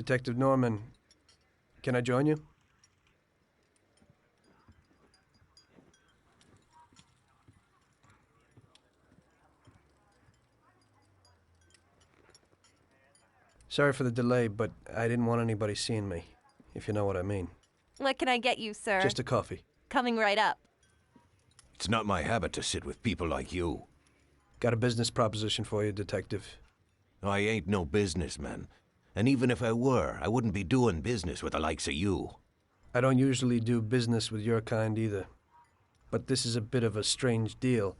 Detective Norman, can I join you? Sorry for the delay, but I didn't want anybody seeing me, if you know what I mean. What can I get you, sir? Just a coffee. Coming right up. It's not my habit to sit with people like you. Got a business proposition for you, Detective. I ain't no businessman. And even if I were, I wouldn't be doing business with the likes of you. I don't usually do business with your kind either. But this is a bit of a strange deal.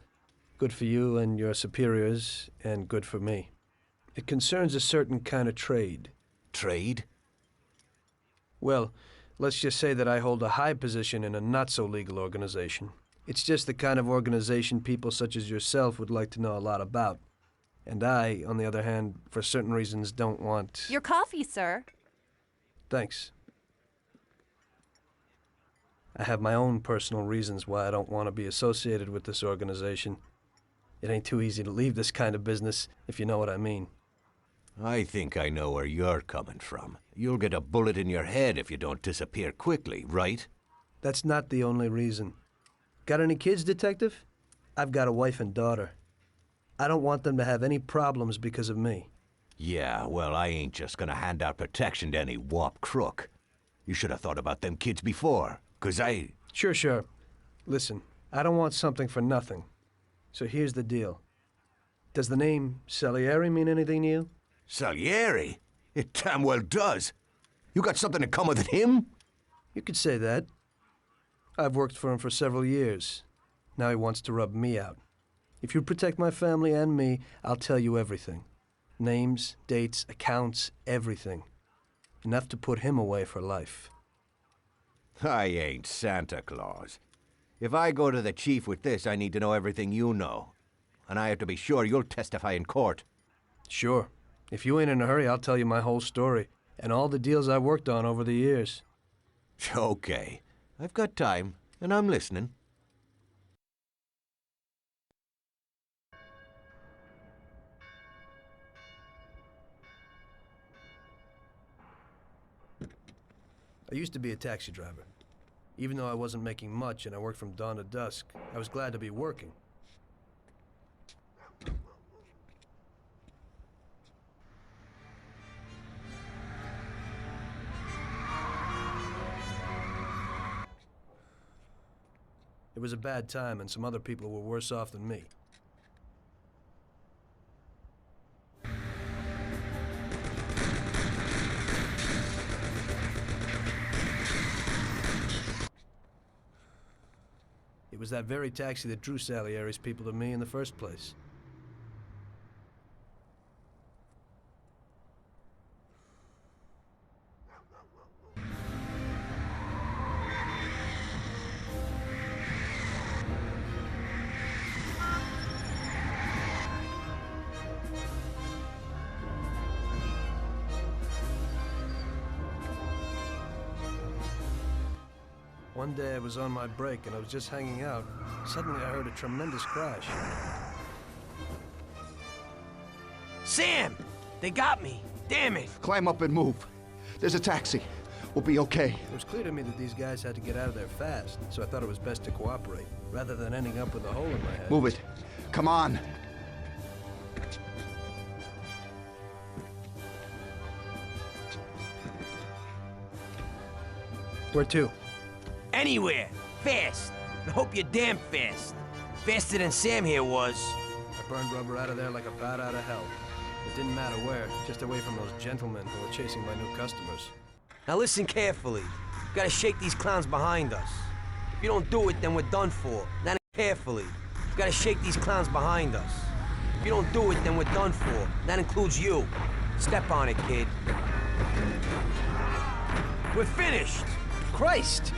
Good for you and your superiors, and good for me. It concerns a certain kind of trade. Trade? Well, let's just say that I hold a high position in a not-so-legal organization. It's just the kind of organization people such as yourself would like to know a lot about. And I, on the other hand, for certain reasons, don't want... Your coffee, sir. Thanks. I have my own personal reasons why I don't want to be associated with this organization. It ain't too easy to leave this kind of business, if you know what I mean. I think I know where you're coming from. You'll get a bullet in your head if you don't disappear quickly, right? That's not the only reason. Got any kids, Detective? I've got a wife and daughter. I don't want them to have any problems because of me. Yeah, well, I ain't just gonna hand out protection to any wop crook. You should have thought about them kids before, 'cause I... Sure. Listen, I don't want something for nothing. So here's the deal. Does the name Salieri mean anything to you? Salieri? It damn well does. You got something in common with him? You could say that. I've worked for him for several years. Now he wants to rub me out. If you protect my family and me, I'll tell you everything. Names, dates, accounts, everything. Enough to put him away for life. I ain't Santa Claus. If I go to the chief with this, I need to know everything you know. And I have to be sure you'll testify in court. Sure. If you ain't in a hurry, I'll tell you my whole story, and all the deals I've worked on over the years. Okay. I've got time, and I'm listening. I used to be a taxi driver. Even though I wasn't making much and I worked from dawn to dusk, I was glad to be working. It was a bad time, and some other people were worse off than me. It was that very taxi that drew Salieri's people to me in the first place. One day I was on my break and I was just hanging out. Suddenly I heard a tremendous crash. Sam! They got me! Damn it! Climb up and move. There's a taxi. We'll be okay. It was clear to me that these guys had to get out of there fast, so I thought it was best to cooperate, rather than ending up with a hole in my head. Move it. Come on. Where to? Anywhere! Fast! I hope you're damn fast. Faster than Sam here was. I burned rubber out of there like a bat out of hell. It didn't matter where, just away from those gentlemen who were chasing my new customers. Now listen carefully. You gotta shake these clowns behind us. If you don't do it, then we're done for. Now carefully. You gotta shake these clowns behind us. If you don't do it, then we're done for. That includes you. Step on it, kid. We're finished! Christ!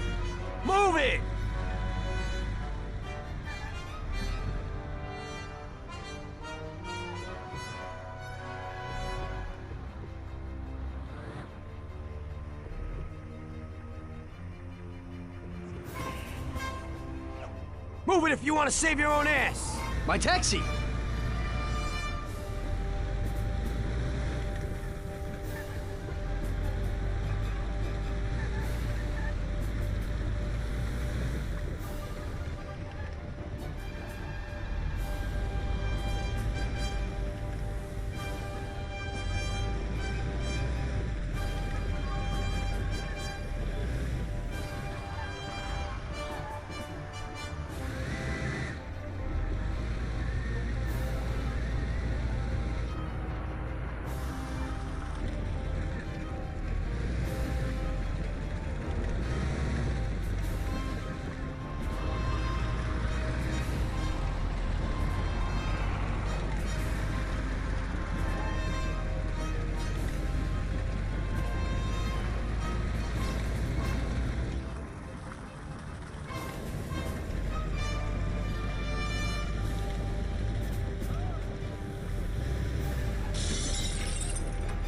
Move it! Move it if you want to save your own ass! My taxi!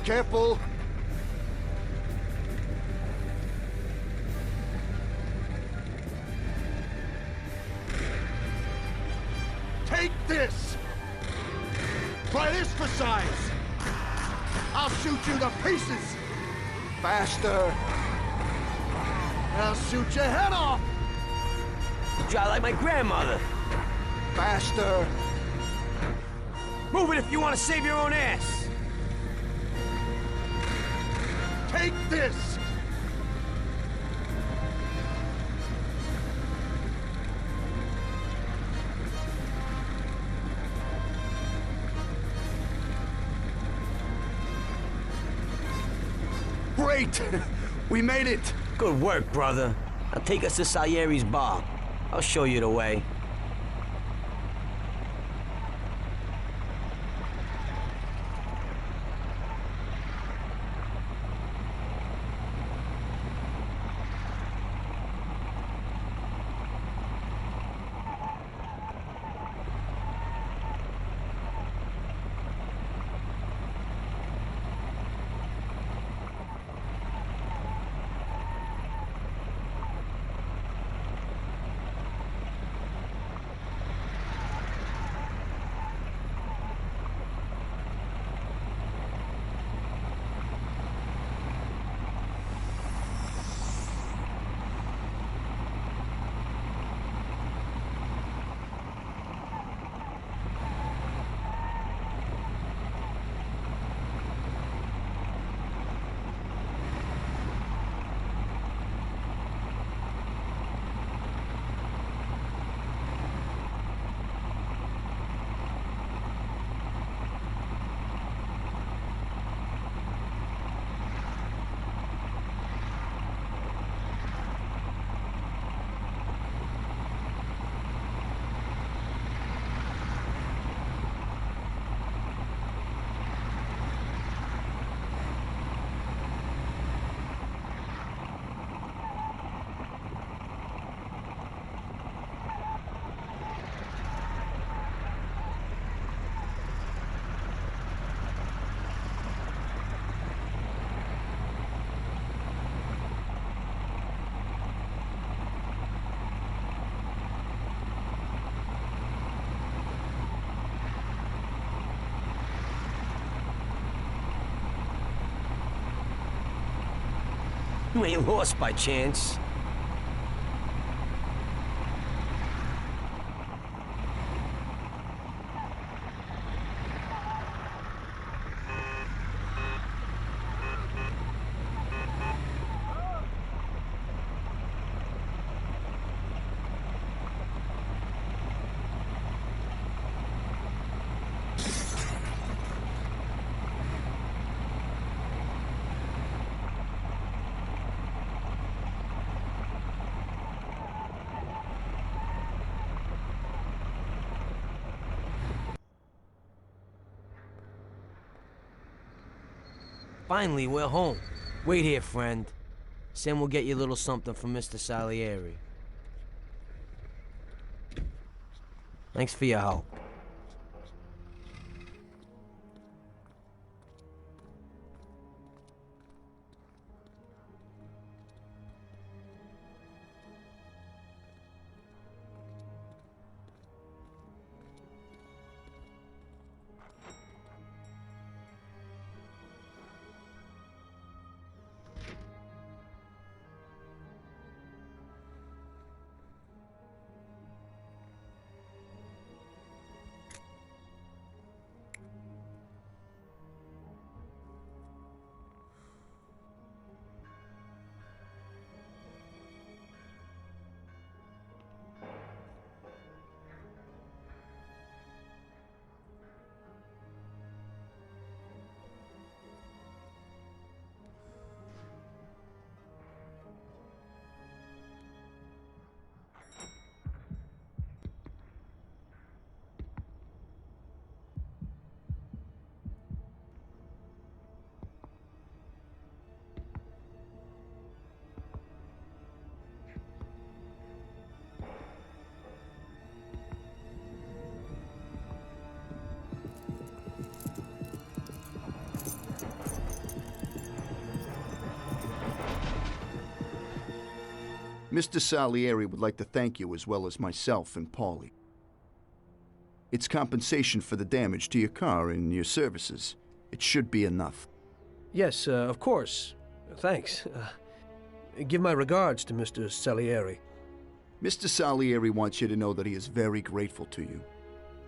Careful! Take this! Try this for size! I'll shoot you to pieces! Faster! I'll shoot your head off! Try like my grandmother. Faster! Move it if you want to save your own ass. Take this! Great! We made it! Good work, brother. Now take us to Salieri's bar. I'll show you the way. You ain't lost by chance. Finally, we're home. Wait here, friend. Sam will get you a little something from Mr. Salieri. Thanks for your help. Mr. Salieri would like to thank you as well as myself and Paulie. It's compensation for the damage to your car and your services. It should be enough. Yes, of course. Thanks. Give my regards to Mr. Salieri. Mr. Salieri wants you to know that he is very grateful to you.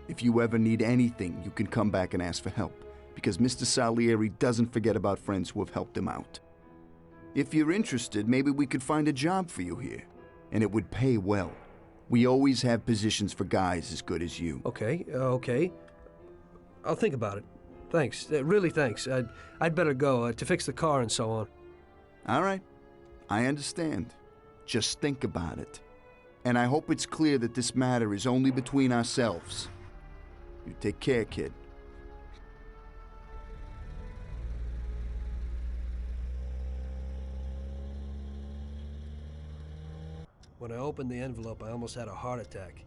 If you ever need anything, you can come back and ask for help, because Mr. Salieri doesn't forget about friends who have helped him out. If you're interested, maybe we could find a job for you here, and it would pay well. We always have positions for guys as good as you. Okay, okay. I'll think about it. Thanks, really thanks. I'd better go to fix the car and so on. All right, I understand. Just think about it. And I hope it's clear that this matter is only between ourselves. You take care, kid. When I opened the envelope, I almost had a heart attack.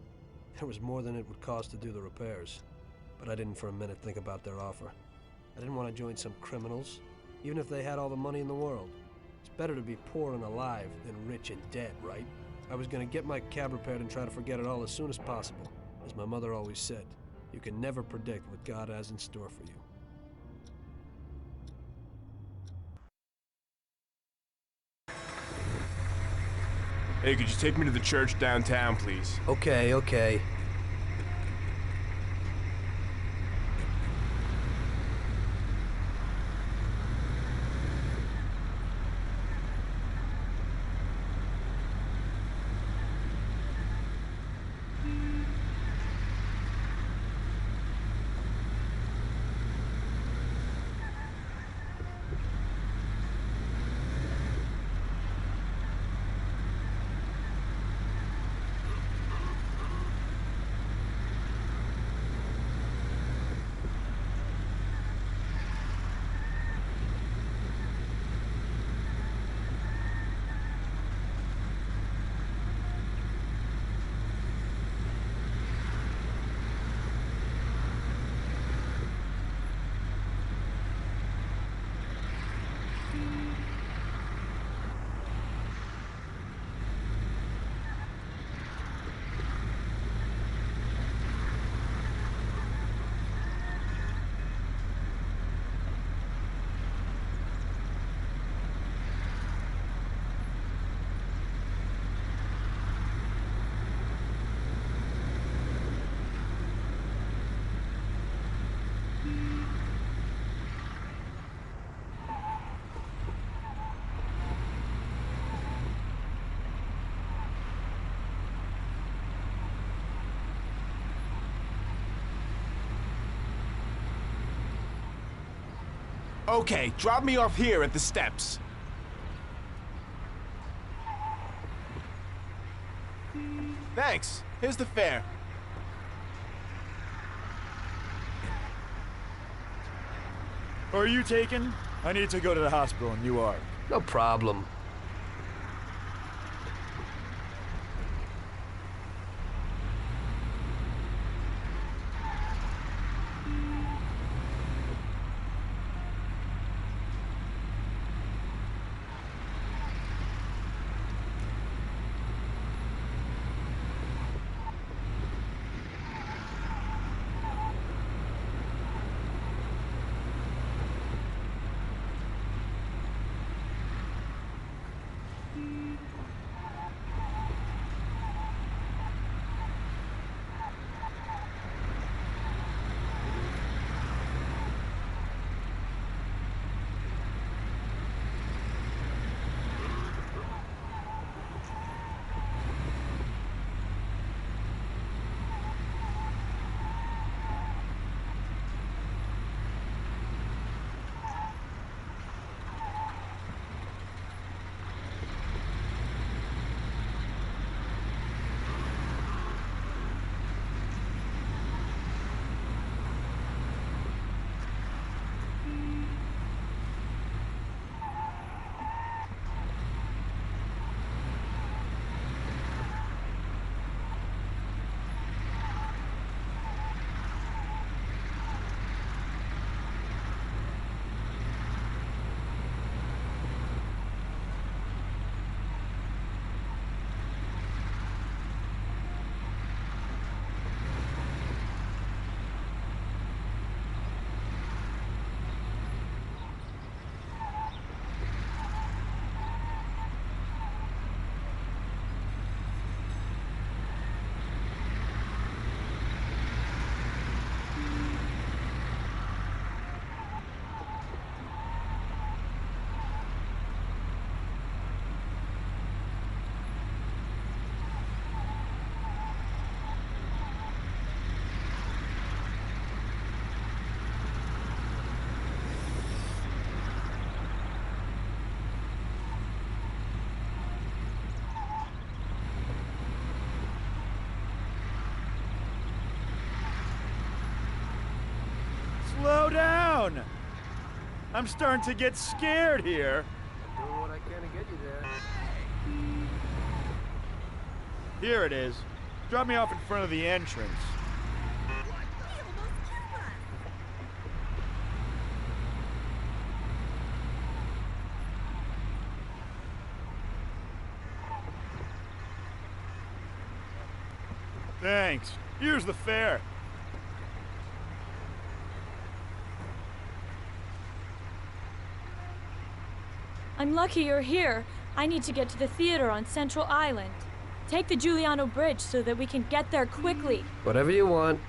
There was more than it would cost to do the repairs. But I didn't for a minute think about their offer. I didn't want to join some criminals, even if they had all the money in the world. It's better to be poor and alive than rich and dead, right? I was going to get my cab repaired and try to forget it all as soon as possible. As my mother always said, you can never predict what God has in store for you. Hey, could you take me to the church downtown, please? Okay, okay. Okay, drop me off here at the steps. Thanks. Here's the fare. Are you taken? I need to go to the hospital in Newark. No problem. Slow down! I'm starting to get scared here. I'm doing what I can to get you there. Here it is. Drop me off in front of the entrance. Thanks. Here's the fare. I'm lucky you're here. I need to get to the theater on Central Island. Take the Giuliano Bridge so that we can get there quickly. Whatever you want.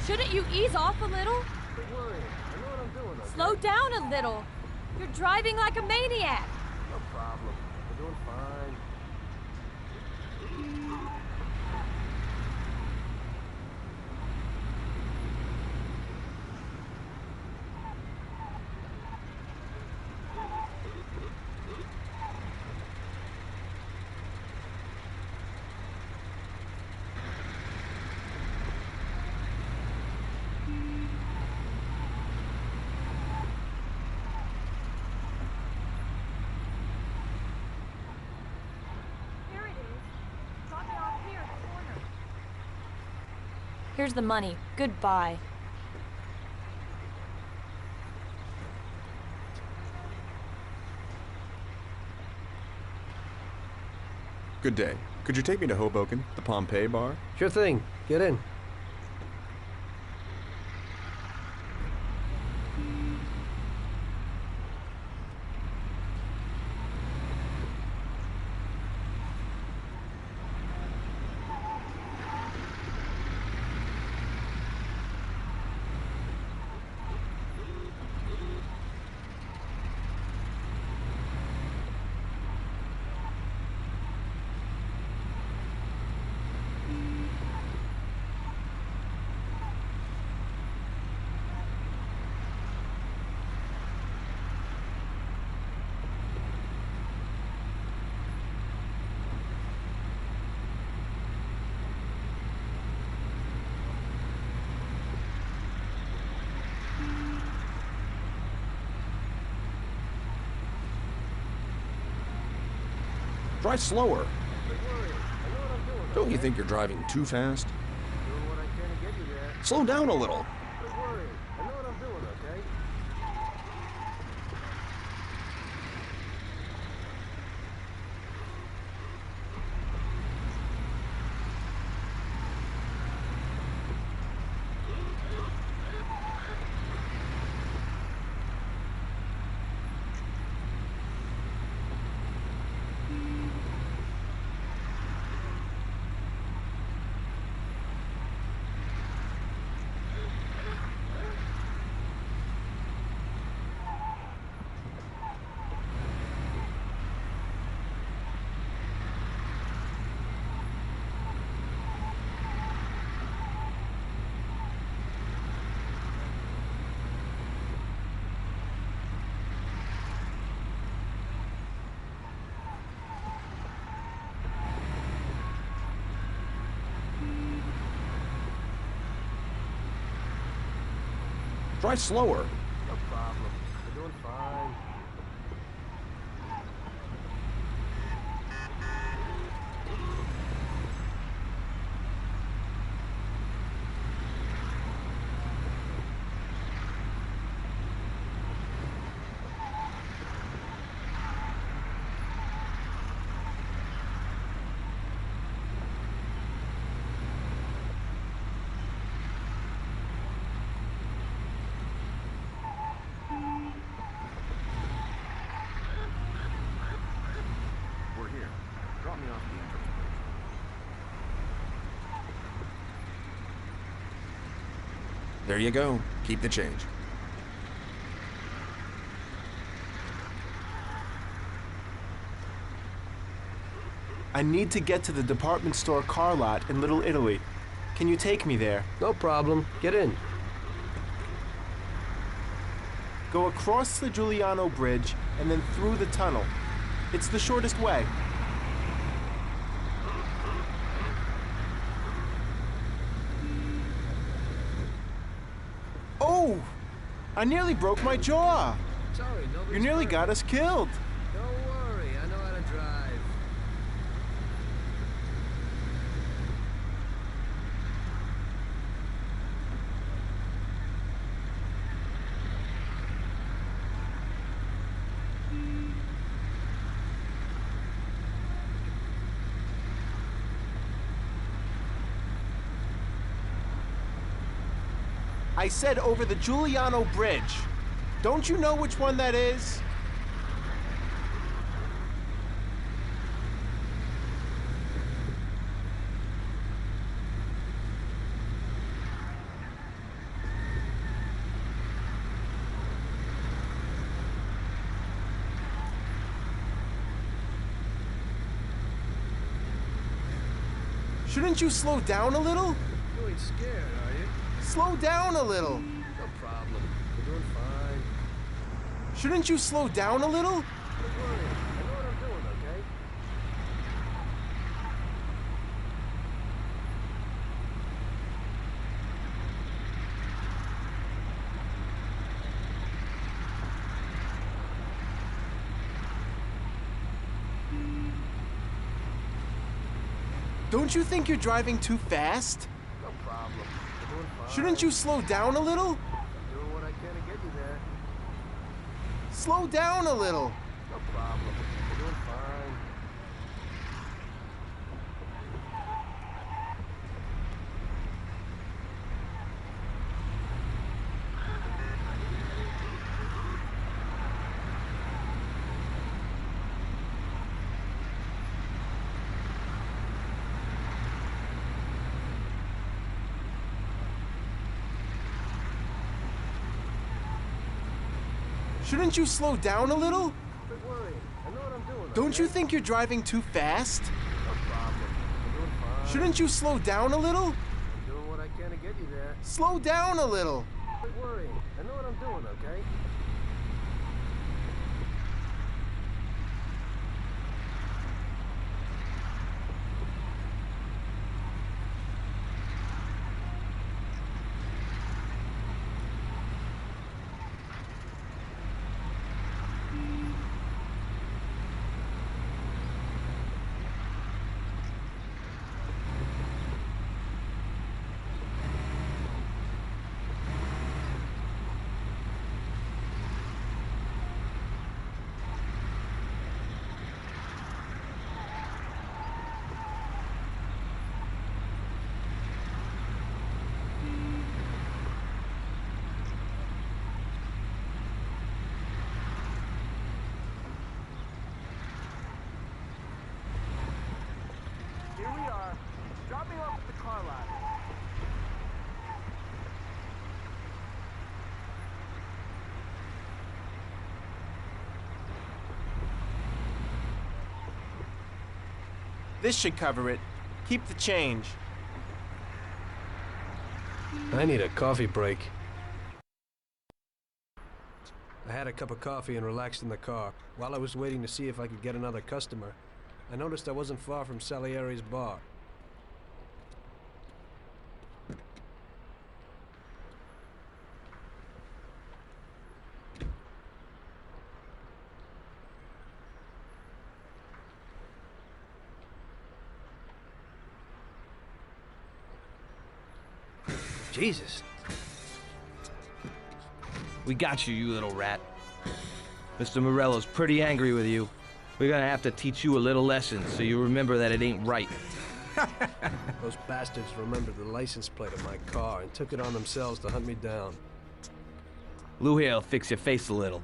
Shouldn't you ease off a little? Don't worry. I know what I'm doing, okay? Slow down a little. You're driving like a maniac. No problem. We're doing fine. Here it is. Drop me off here at the corner. Here's the money. Goodbye. Good day. Could you take me to Hoboken, the Pompeii bar? Sure thing. Get in. Drive slower. Don't worry. I know what I'm doing, Don't you okay? think you're driving too fast? Doing what I can to get you there. Slow down a little. Don't worry. I know what I'm doing, okay? Try slower. No problem. We're doing fine. We're here. Drop me off the entrance bridge. There you go. Keep the change. I need to get to the department store car lot in Little Italy. Can you take me there? No problem. Get in. Go across the Giuliano Bridge and then through the tunnel. It's the shortest way. Oh! I nearly broke my jaw! Sorry, You nearly got us killed! Don't worry, I know how to drive. I said over the Giuliano Bridge. Don't you know which one that is? Shouldn't you slow down a little? You ain't scared, are you? Slow down a little. No problem. We're doing fine. Shouldn't you slow down a little? Don't worry. I know what I'm doing, okay? Don't you think you're driving too fast? No problem. We're doing fine. Shouldn't you slow down a little? I'm doing what I can to get you there. Slow down a little. No problem. We're doing fine. Shouldn't you slow down a little? Don't worry. I know what I'm doing, Don't you okay? think you're driving too fast? No problem. We're doing fine. Shouldn't you slow down a little? I'm doing what I can to get you there. Slow down a little. Don't worry. I know what I'm doing, okay? Here we are. Drop me off at the car lot. This should cover it. Keep the change. I need a coffee break. I had a cup of coffee and relaxed in the car. While I was waiting to see if I could get another customer, I noticed I wasn't far from Salieri's bar. Jesus. We got you, you little rat. Mr. Morello's pretty angry with you. We're gonna have to teach you a little lesson so you remember that it ain't right. Those bastards remembered the license plate of my car and took it on themselves to hunt me down. Lou here'll fix your face a little.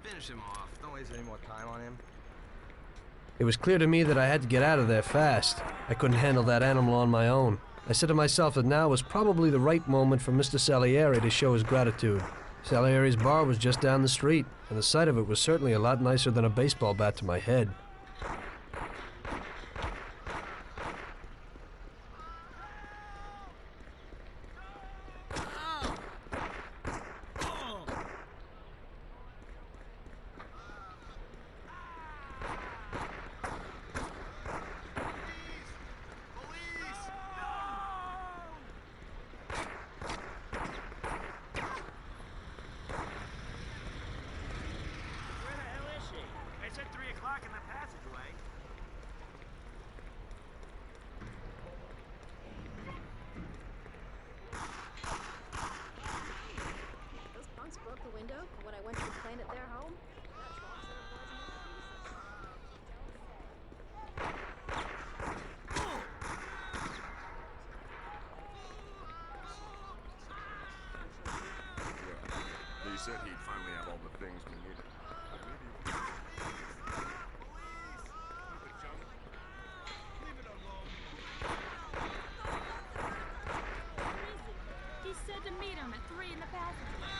Finish him off. Don't waste any more time on him. It was clear to me that I had to get out of there fast. I couldn't handle that animal on my own. I said to myself that now was probably the right moment for Mr. Salieri to show his gratitude. Salieri's bar was just down the street, and the sight of it was certainly a lot nicer than a baseball bat to my head. He said he'd finally have all the things we needed. He said to meet him at 3 in the passageway.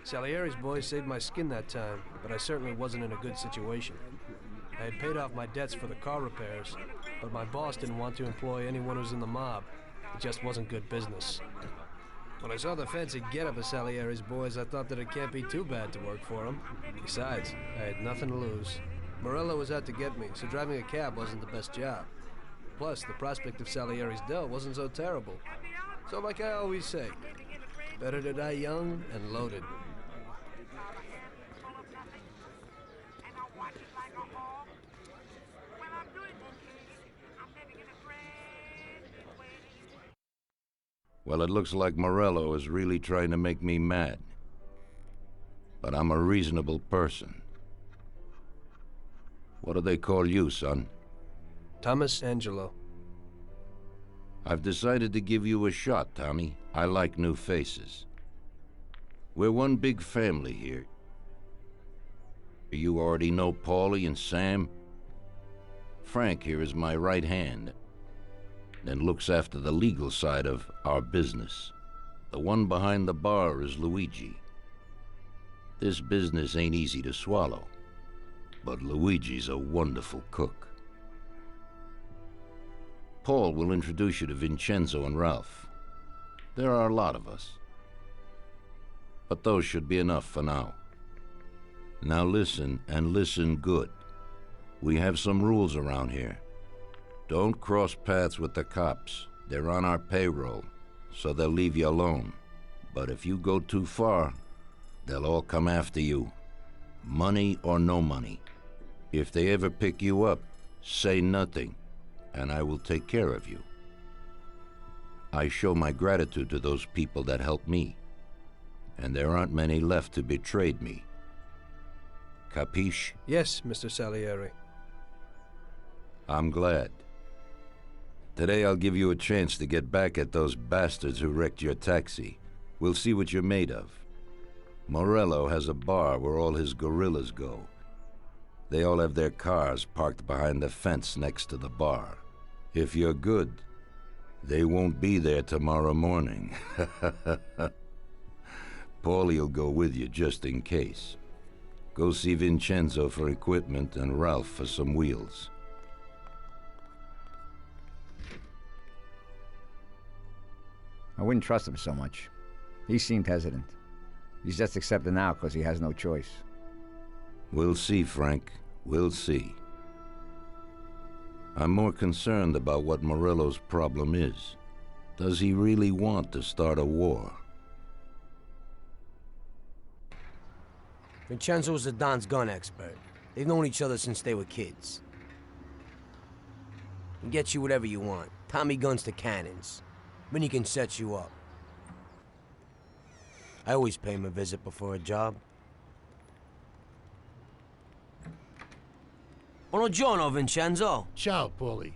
Salieri's boys saved my skin that time, but I certainly wasn't in a good situation. I had paid off my debts for the car repairs, but my boss didn't want to employ anyone who was in the mob. It just wasn't good business. When I saw the fancy getup of Salieri's boys, I thought that it can't be too bad to work for them. Besides, I had nothing to lose. Morello was out to get me, so driving a cab wasn't the best job. Plus, the prospect of Salieri's dough wasn't so terrible. So like I always say, better to die young and loaded. Well, it looks like Morello is really trying to make me mad. But I'm a reasonable person. What do they call you, son? Tommy Angelo. I've decided to give you a shot, Tommy. I like new faces. We're one big family here. You already know Paulie and Sam. Frank here is my right hand, and looks after the legal side of our business. The one behind the bar is Luigi. This business ain't easy to swallow, but Luigi's a wonderful cook. Paul will introduce you to Vincenzo and Ralph. There are a lot of us, but those should be enough for now. Now listen, and listen good. We have some rules around here. Don't cross paths with the cops. They're on our payroll, so they'll leave you alone. But if you go too far, they'll all come after you. Money or no money. If they ever pick you up, say nothing, and I will take care of you. I show my gratitude to those people that helped me, and there aren't many left who betrayed me. Capiche? Yes, Mr. Salieri. I'm glad. Today I'll give you a chance to get back at those bastards who wrecked your taxi. We'll see what you're made of. Morello has a bar where all his gorillas go. They all have their cars parked behind the fence next to the bar. If you're good, they won't be there tomorrow morning. Paulie'll go with you just in case. Go see Vincenzo for equipment and Ralph for some wheels. I wouldn't trust him so much. He seemed hesitant. He's just accepting now because he has no choice. We'll see, Frank. We'll see. I'm more concerned about what Morello's problem is. Does he really want to start a war? Vincenzo is the Don's gun expert. They've known each other since they were kids. He can get you whatever you want. Tommy guns to cannons. Then he can set you up. I always pay him a visit before a job. Buongiorno, Vincenzo. Ciao, Paulie.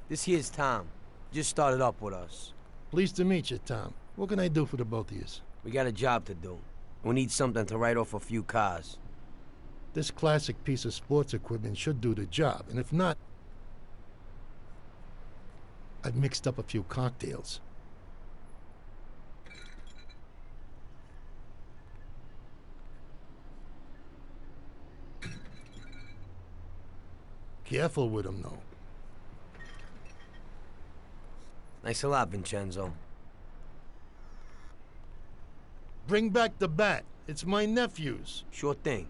This here's Tom. Just started up with us. Pleased to meet you, Tom. What can I do for the both of you? We got a job to do. We need something to write off a few cars. This classic piece of sports equipment should do the job, and if not, I've mixed up a few cocktails. Careful with them, though. Thanks a lot, Vincenzo. Bring back the bat. It's my nephew's. Sure thing.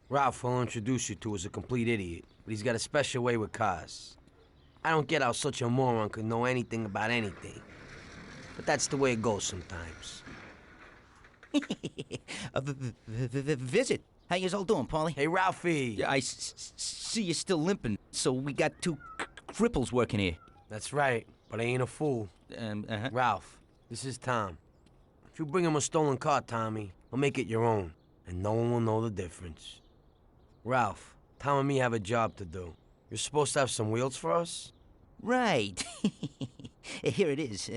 Ralph, I'll introduce you to, is a complete idiot, but he's got a special way with cars. I don't get how such a moron could know anything about anything. But that's the way it goes sometimes. Visit. How you all doing, Paulie? Hey, Ralphie. Yeah, I see you're still limping, so we got two cripples working here. That's right, but I ain't a fool. Ralph, this is Tom. If you bring him a stolen car, Tommy, I'll make it your own, and no one will know the difference. Ralph, Tom and me have a job to do. You're supposed to have some wheels for us? Right. Here it is.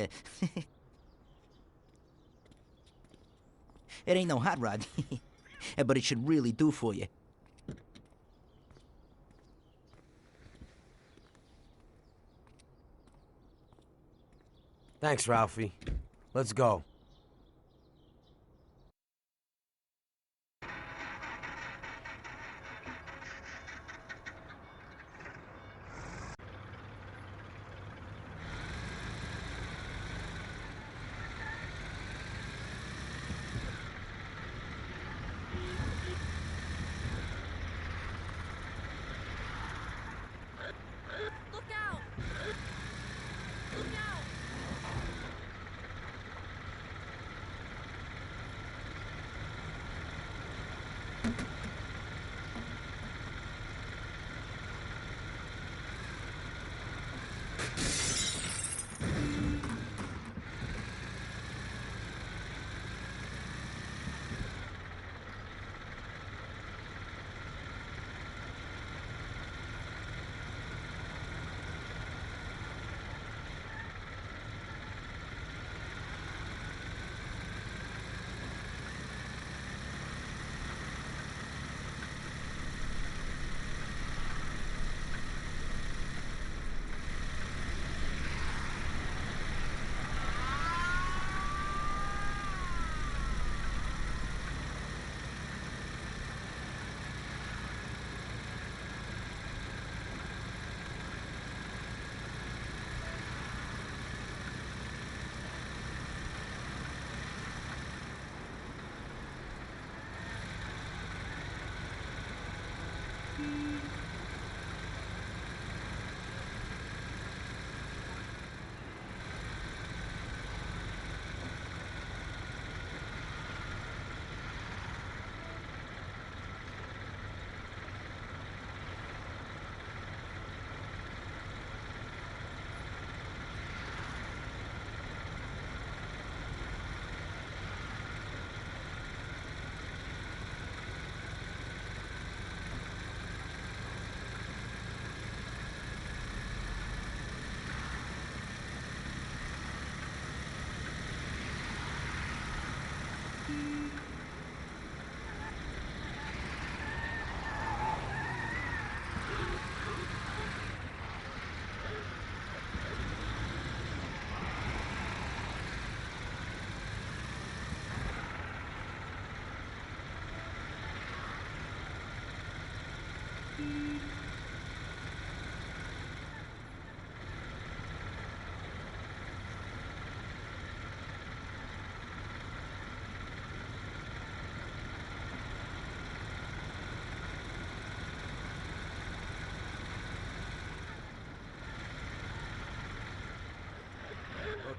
It ain't no hot rod, but it should really do for you. Thanks, Ralphie. Let's go.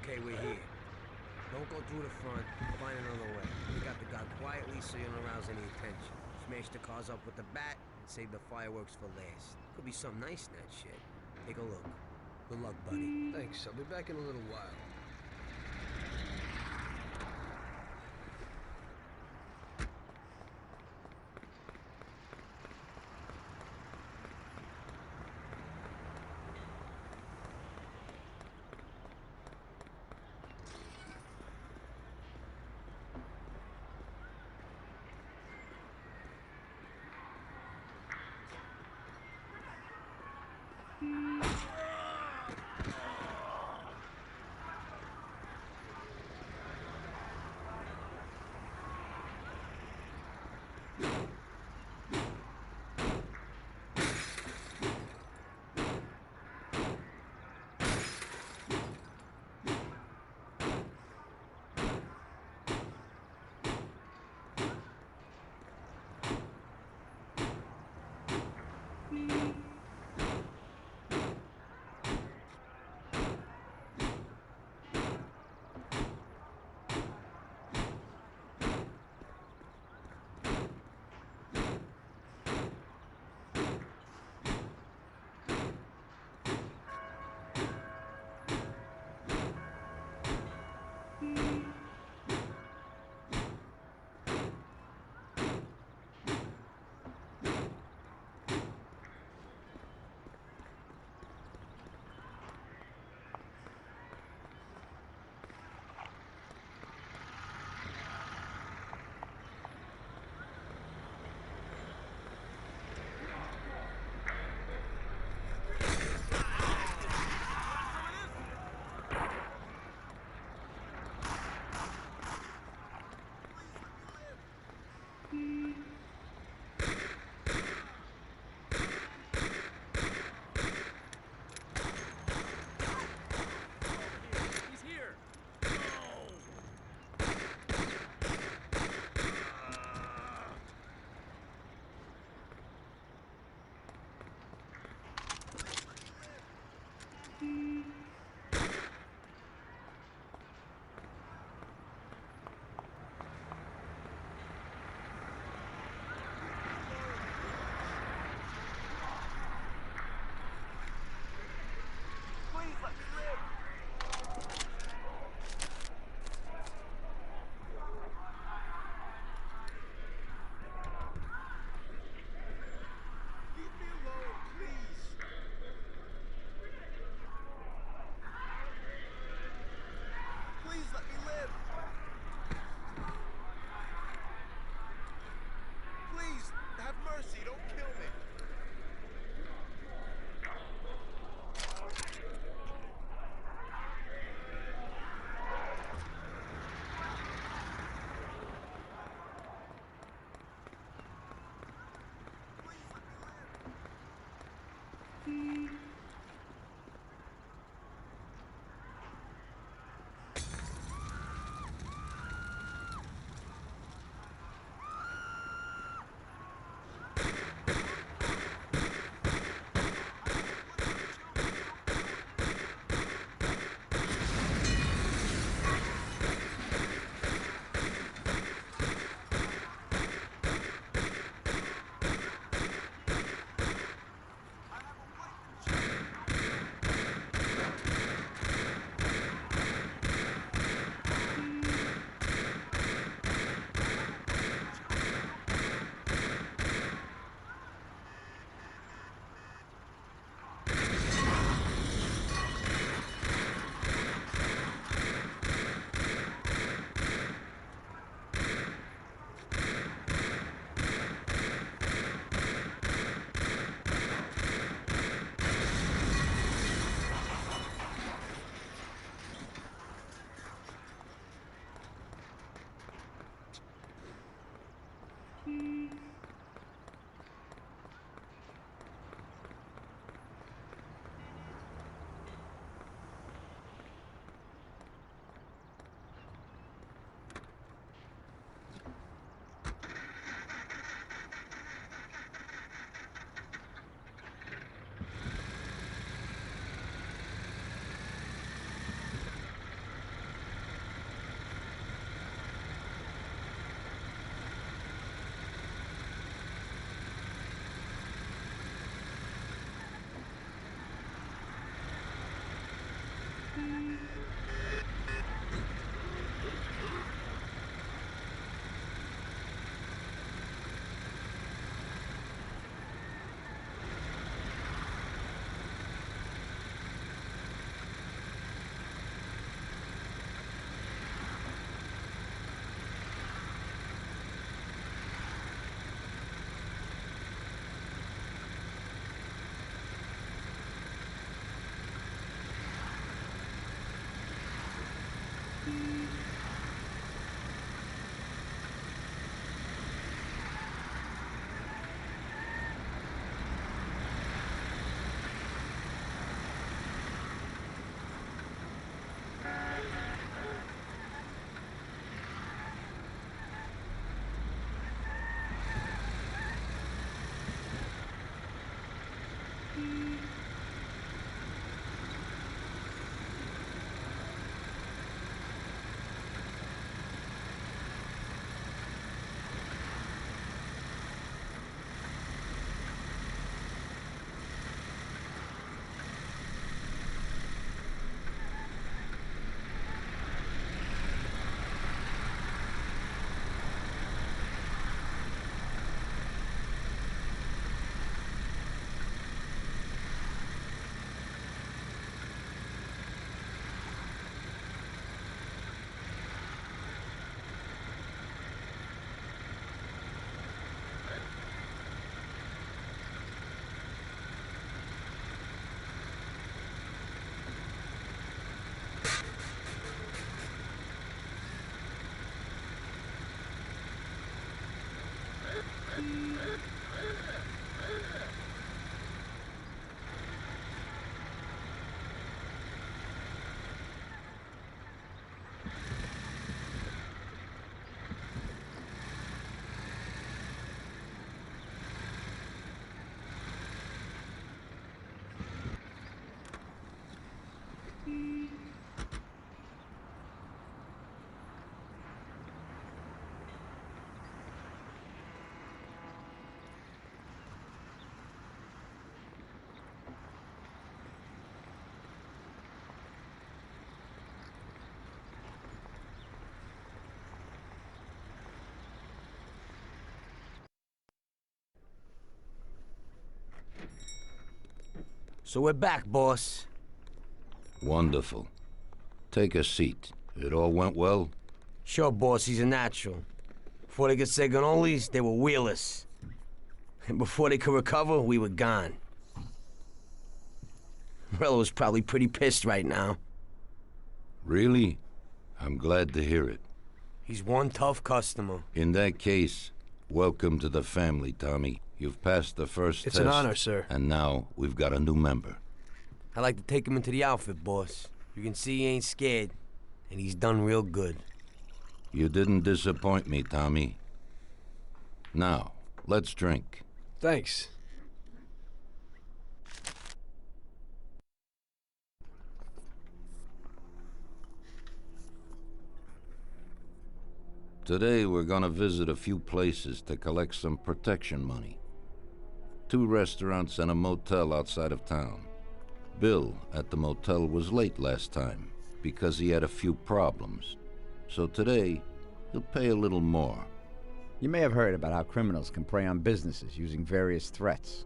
Okay, we're here. Don't go through the front. Find another way. We got the guy quietly so you don't arouse any attention. Smash the cars up with the bat and save the fireworks for last. Could be something nice in that shit. Take a look. Good luck, buddy. Thanks. I'll be back in a little while. So we're back, boss. Wonderful. Take a seat. It all went well? Sure, boss, he's a natural. Before they could say cannolis, they were wheelers. And before they could recover, we were gone. Morello's probably pretty pissed right now. Really? I'm glad to hear it. He's one tough customer. In that case, welcome to the family, Tommy. You've passed the first test. It's an honor, sir. And now we've got a new member. I like to take him into the outfit, boss. You can see he ain't scared, and he's done real good. You didn't disappoint me, Tommy. Now, let's drink. Thanks. Today we're gonna visit a few places to collect some protection money. 2 restaurants and a motel outside of town. Bill at the motel was late last time because he had a few problems. So today, he'll pay a little more. You may have heard about how criminals can prey on businesses using various threats.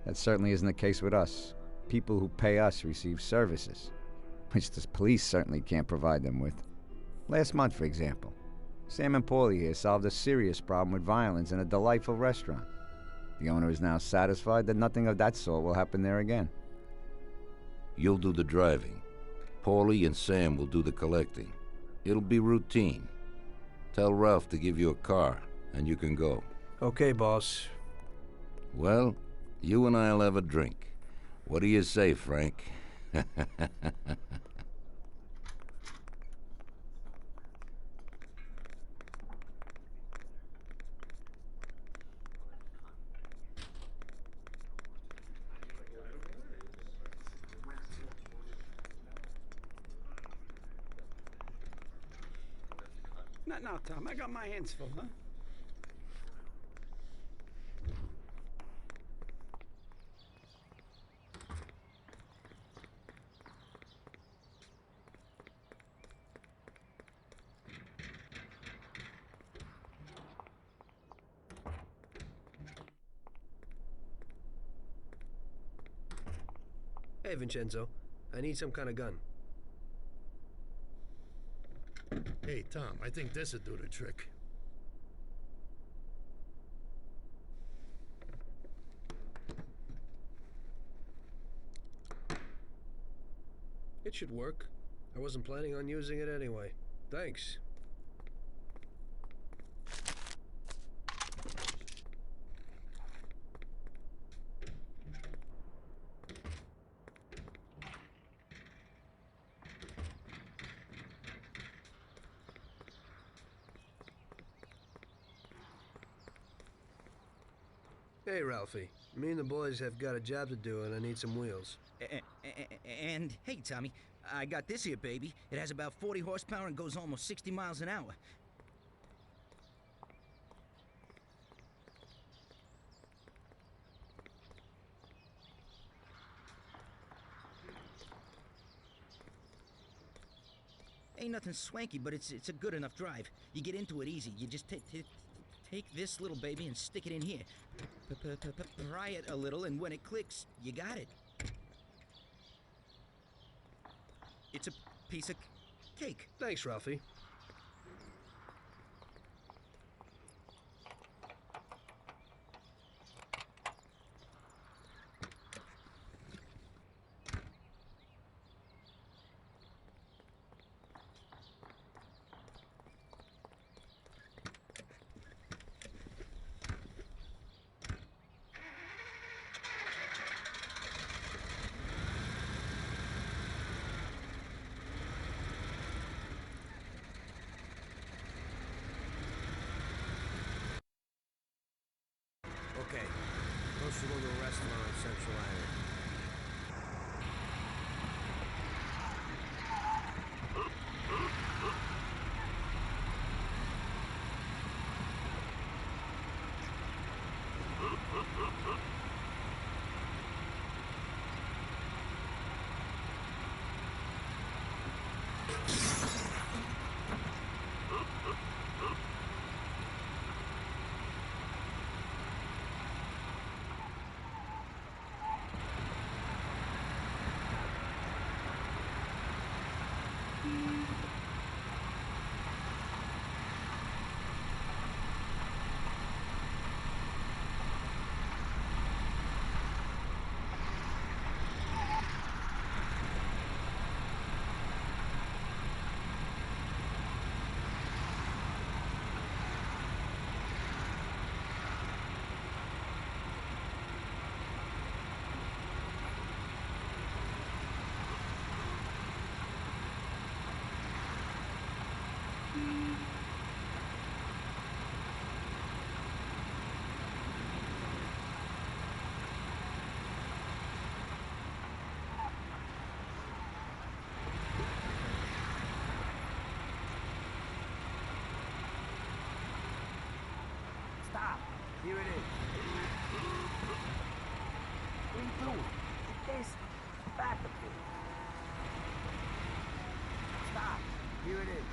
That certainly isn't the case with us. People who pay us receive services, which the police certainly can't provide them with. Last month, for example, Sam and Paulie here solved a serious problem with violence in a delightful restaurant. The owner is now satisfied that nothing of that sort will happen there again. You'll do the driving. Paulie and Sam will do the collecting. It'll be routine. Tell Ralph to give you a car, and you can go. Okay, boss. Well, you and I'll have a drink. What do you say, Frank? Not now, Tom. I got my hands full, huh? Hey, Vincenzo. I need some kind of gun. Hey, Tom, I think this'd do the trick. It should work. I wasn't planning on using it anyway. Thanks. Hey, Ralphie. Me and the boys have got a job to do, and I need some wheels. And hey, Tommy, I got this here, baby. It has about 40 horsepower and goes almost 60 miles an hour. Ain't nothing swanky, but it's a good enough drive. You get into it easy. You just take this little baby and stick it in here. Pry it a little, and when it clicks, you got it. It's a piece of cake. Thanks, Ralphie. Okay, let's go to a restaurant on Central Island. Stop. Here it is. What are you doing? Get this. Back a bit. Stop. Here it is.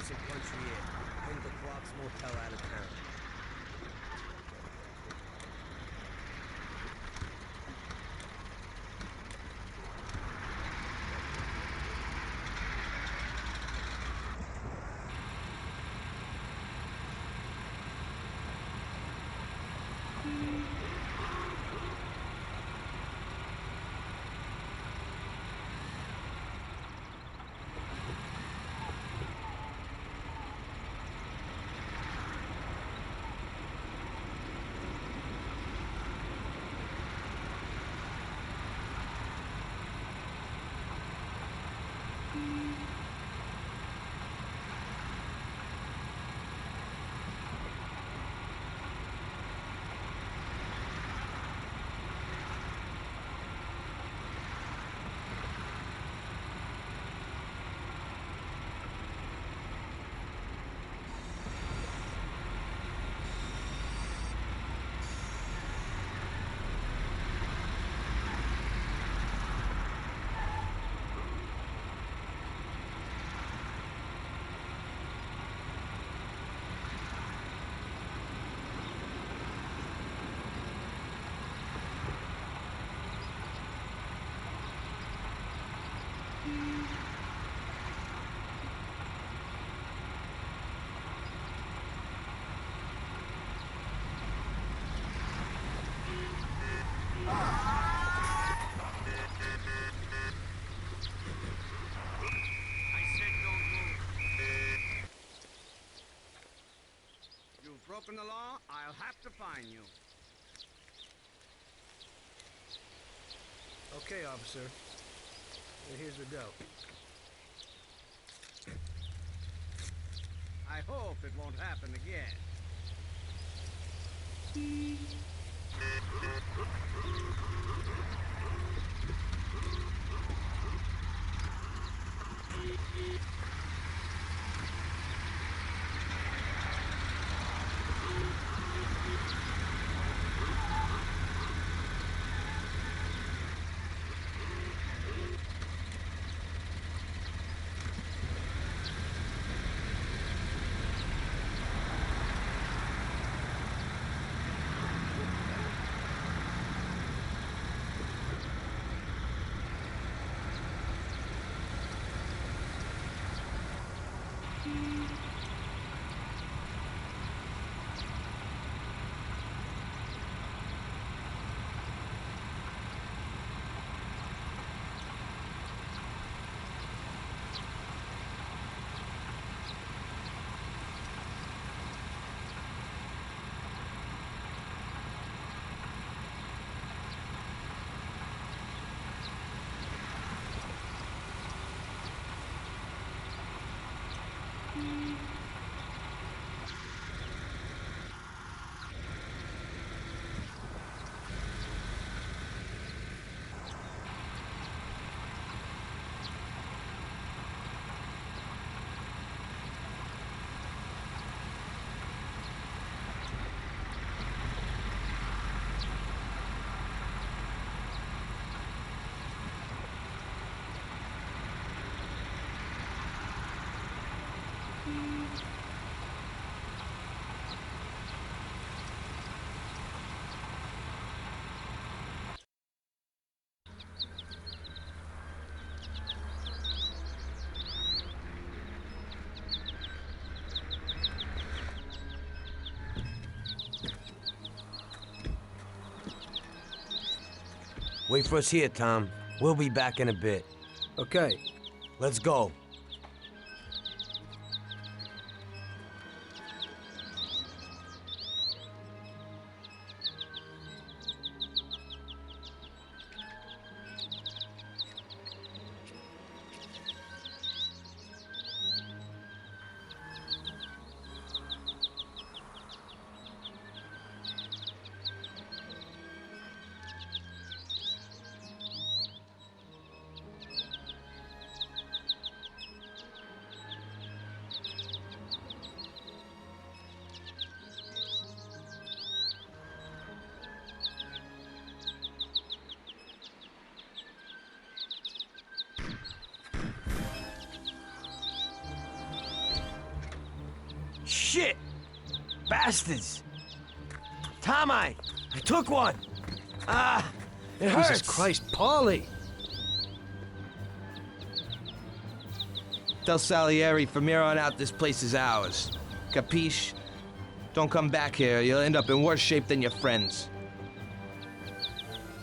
breathe some country air. Bring the Clocks Motel out of town. Broken the law, I'll have to fine you. Okay, officer. And here's the dough. I hope it won't happen again. Wait for us here, Tom. We'll be back in a bit. Okay. Let's go. Bastards! Tommy! I took one! It hurts! Jesus Christ, Paulie! Tell Salieri from here on out this place is ours. Capiche? Don't come back here. You'll end up in worse shape than your friends.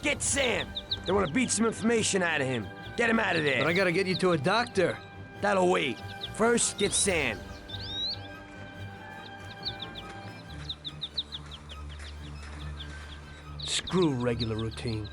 Get Sam! They want to beat some information out of him. Get him out of there. But I gotta get you to a doctor. That'll wait. First, get Sam. Screw regular routine.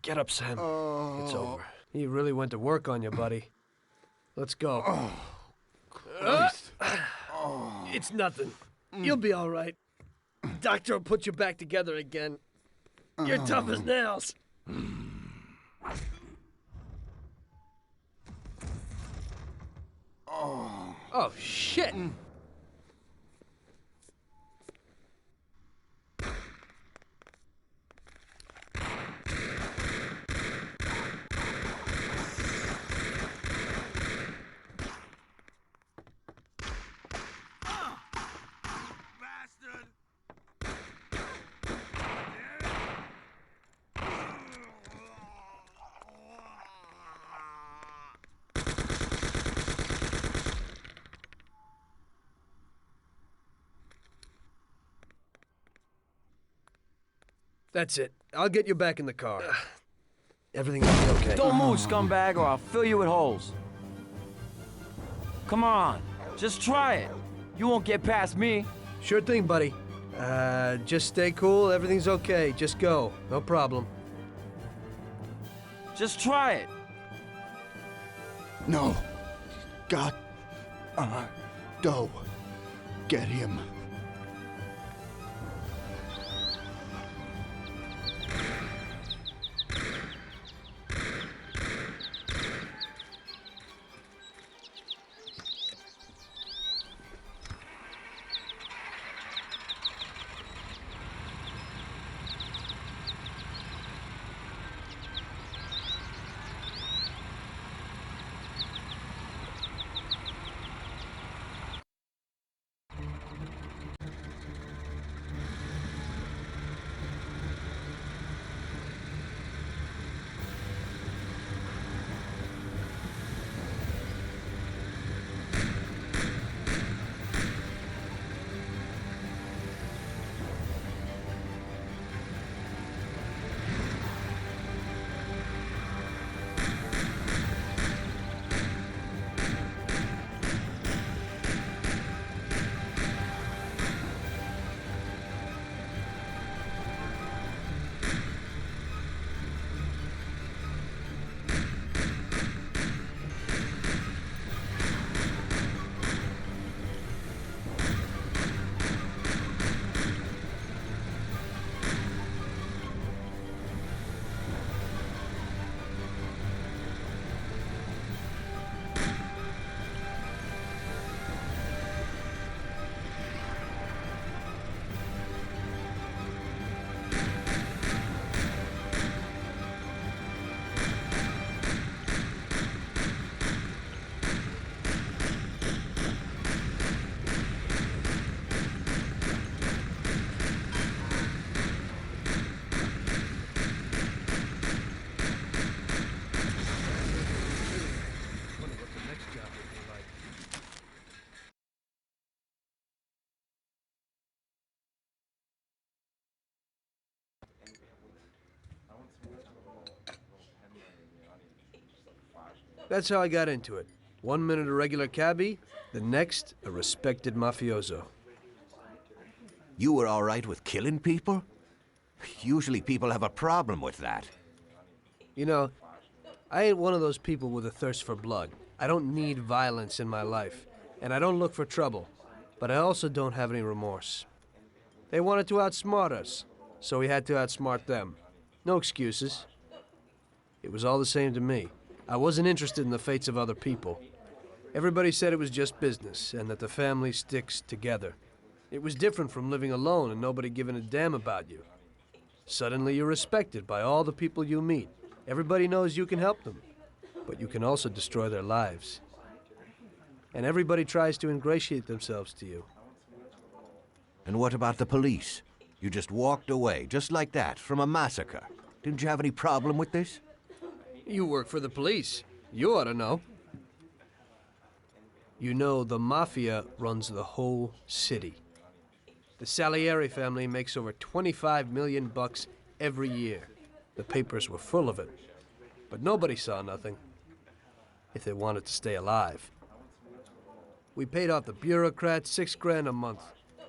Get up, Sam. It's over. He really went to work on you, buddy. Let's go. Christ. It's nothing. You'll be all right. Doctor will put you back together again. You're tough as nails. Oh, shit. That's it. I'll get you back in the car. Everything will be okay. Don't move, scumbag, or I'll fill you with holes. Come on, just try it. You won't get past me. Sure thing, buddy. Just stay cool. Everything's okay. Just go. No problem. Just try it. No. God. Doe. Get him. That's how I got into it. 1 minute a regular cabbie, the next a respected mafioso. You were all right with killing people? Usually people have a problem with that. You know, I ain't one of those people with a thirst for blood. I don't need violence in my life, and I don't look for trouble. But I also don't have any remorse. They wanted to outsmart us, so we had to outsmart them. No excuses. It was all the same to me. I wasn't interested in the fates of other people. Everybody said it was just business, and that the family sticks together. It was different from living alone and nobody giving a damn about you. Suddenly you're respected by all the people you meet. Everybody knows you can help them, but you can also destroy their lives. And everybody tries to ingratiate themselves to you. And what about the police? You just walked away, just like that, from a massacre. Didn't you have any problem with this? You work for the police. You ought to know. You know, the Mafia runs the whole city. The Salieri family makes over 25 million bucks every year. The papers were full of it. But nobody saw nothing. If they wanted to stay alive. We paid off the bureaucrats $6 grand a month.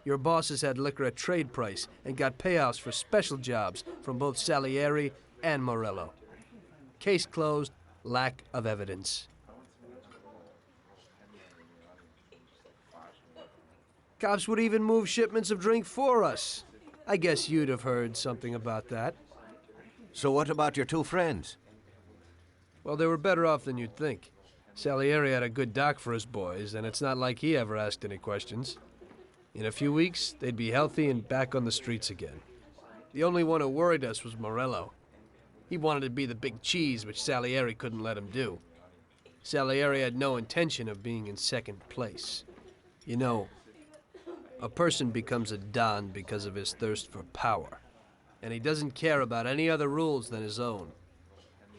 Your bosses had liquor at trade price and got payouts for special jobs from both Salieri and Morello. Case closed, lack of evidence. Cops would even move shipments of drink for us. I guess you'd have heard something about that. So what about your two friends? Well, they were better off than you'd think. Salieri had a good doc for his boys, and it's not like he ever asked any questions. In a few weeks, they'd be healthy and back on the streets again. The only one who worried us was Morello. He wanted to be the big cheese, which Salieri couldn't let him do. Salieri had no intention of being in second place. You know, a person becomes a Don because of his thirst for power. And he doesn't care about any other rules than his own.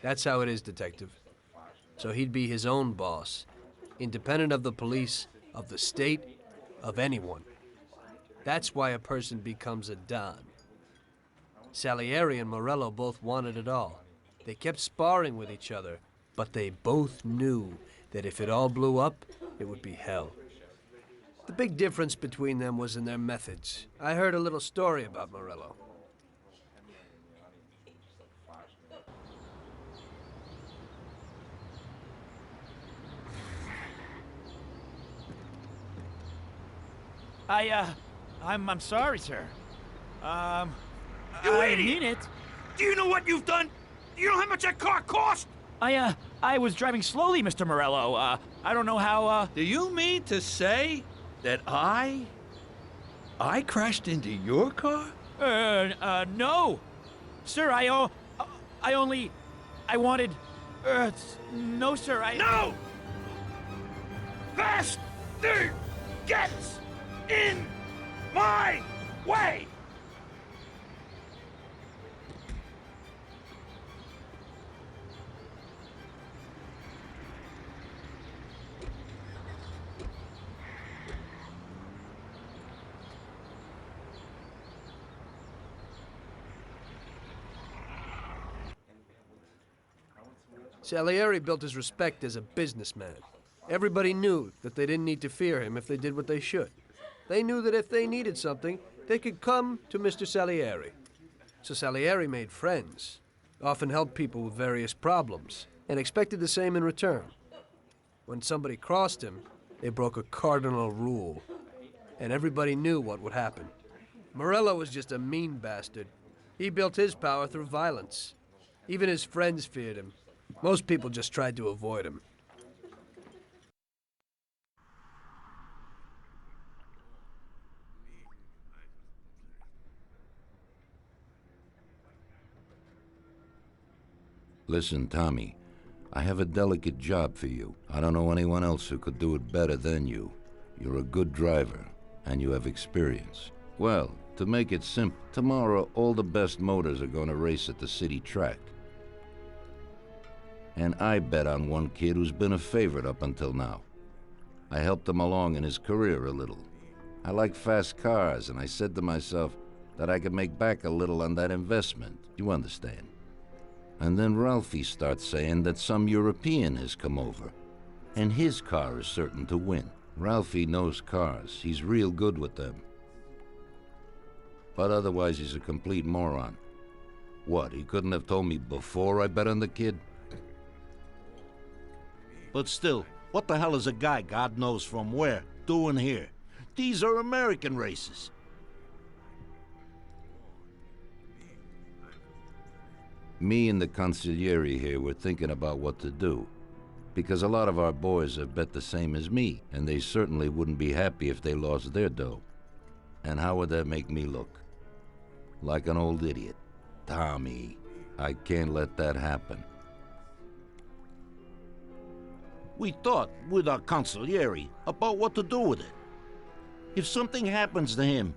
That's how it is, Detective. So he'd be his own boss, independent of the police, of the state, of anyone. That's why a person becomes a Don. Salieri and Morello both wanted it all. They kept sparring with each other, but they both knew that if it all blew up, it would be hell. The big difference between them was in their methods. I heard a little story about Morello. I'm sorry, sir. You I idiot! mean it. Do you know what you've done? Do you know how much that car cost? I was driving slowly, Mr. Morello. I don't know how, Do you mean to say that I crashed into your car? No. Sir, I wanted, no, sir, No! Faster gets in my way! Salieri built his respect as a businessman. Everybody knew that they didn't need to fear him if they did what they should. They knew that if they needed something, they could come to Mr. Salieri. So Salieri made friends, often helped people with various problems, and expected the same in return. When somebody crossed him, they broke a cardinal rule, and everybody knew what would happen. Morello was just a mean bastard. He built his power through violence. Even his friends feared him. Most people just tried to avoid him. Listen, Tommy, I have a delicate job for you. I don't know anyone else who could do it better than you. You're a good driver, and you have experience. Well, to make it simple, tomorrow all the best motors are going to race at the city track. And I bet on one kid who's been a favorite up until now. I helped him along in his career a little. I like fast cars, and I said to myself that I could make back a little on that investment. You understand? And then Ralphie starts saying that some European has come over, and his car is certain to win. Ralphie knows cars. He's real good with them. But otherwise, he's a complete moron. What, he couldn't have told me before I bet on the kid? But still, what the hell is a guy, God knows from where, doing here? These are American races. Me and the consigliere here were thinking about what to do, because a lot of our boys have bet the same as me, and they certainly wouldn't be happy if they lost their dough. And how would that make me look? Like an old idiot. Tommy, I can't let that happen. We thought, with our consigliere, about what to do with it. If something happens to him,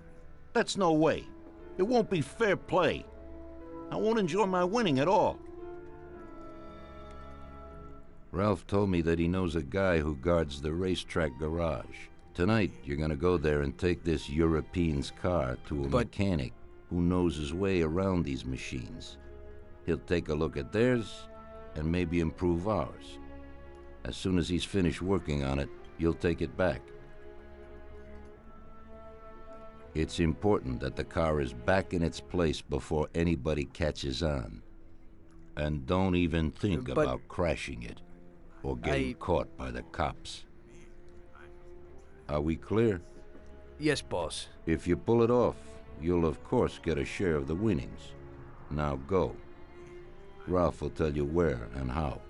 that's no way. It won't be fair play. I won't enjoy my winning at all. Ralph told me that he knows a guy who guards the racetrack garage. Tonight, you're gonna go there and take this European's car to a mechanic who knows his way around these machines. He'll take a look at theirs and maybe improve ours. As soon as he's finished working on it, you'll take it back. It's important that the car is back in its place before anybody catches on. And don't even think about crashing it or getting caught by the cops. Are we clear? Yes, boss. If you pull it off, you'll of course get a share of the winnings. Now go. Ralph will tell you where and how.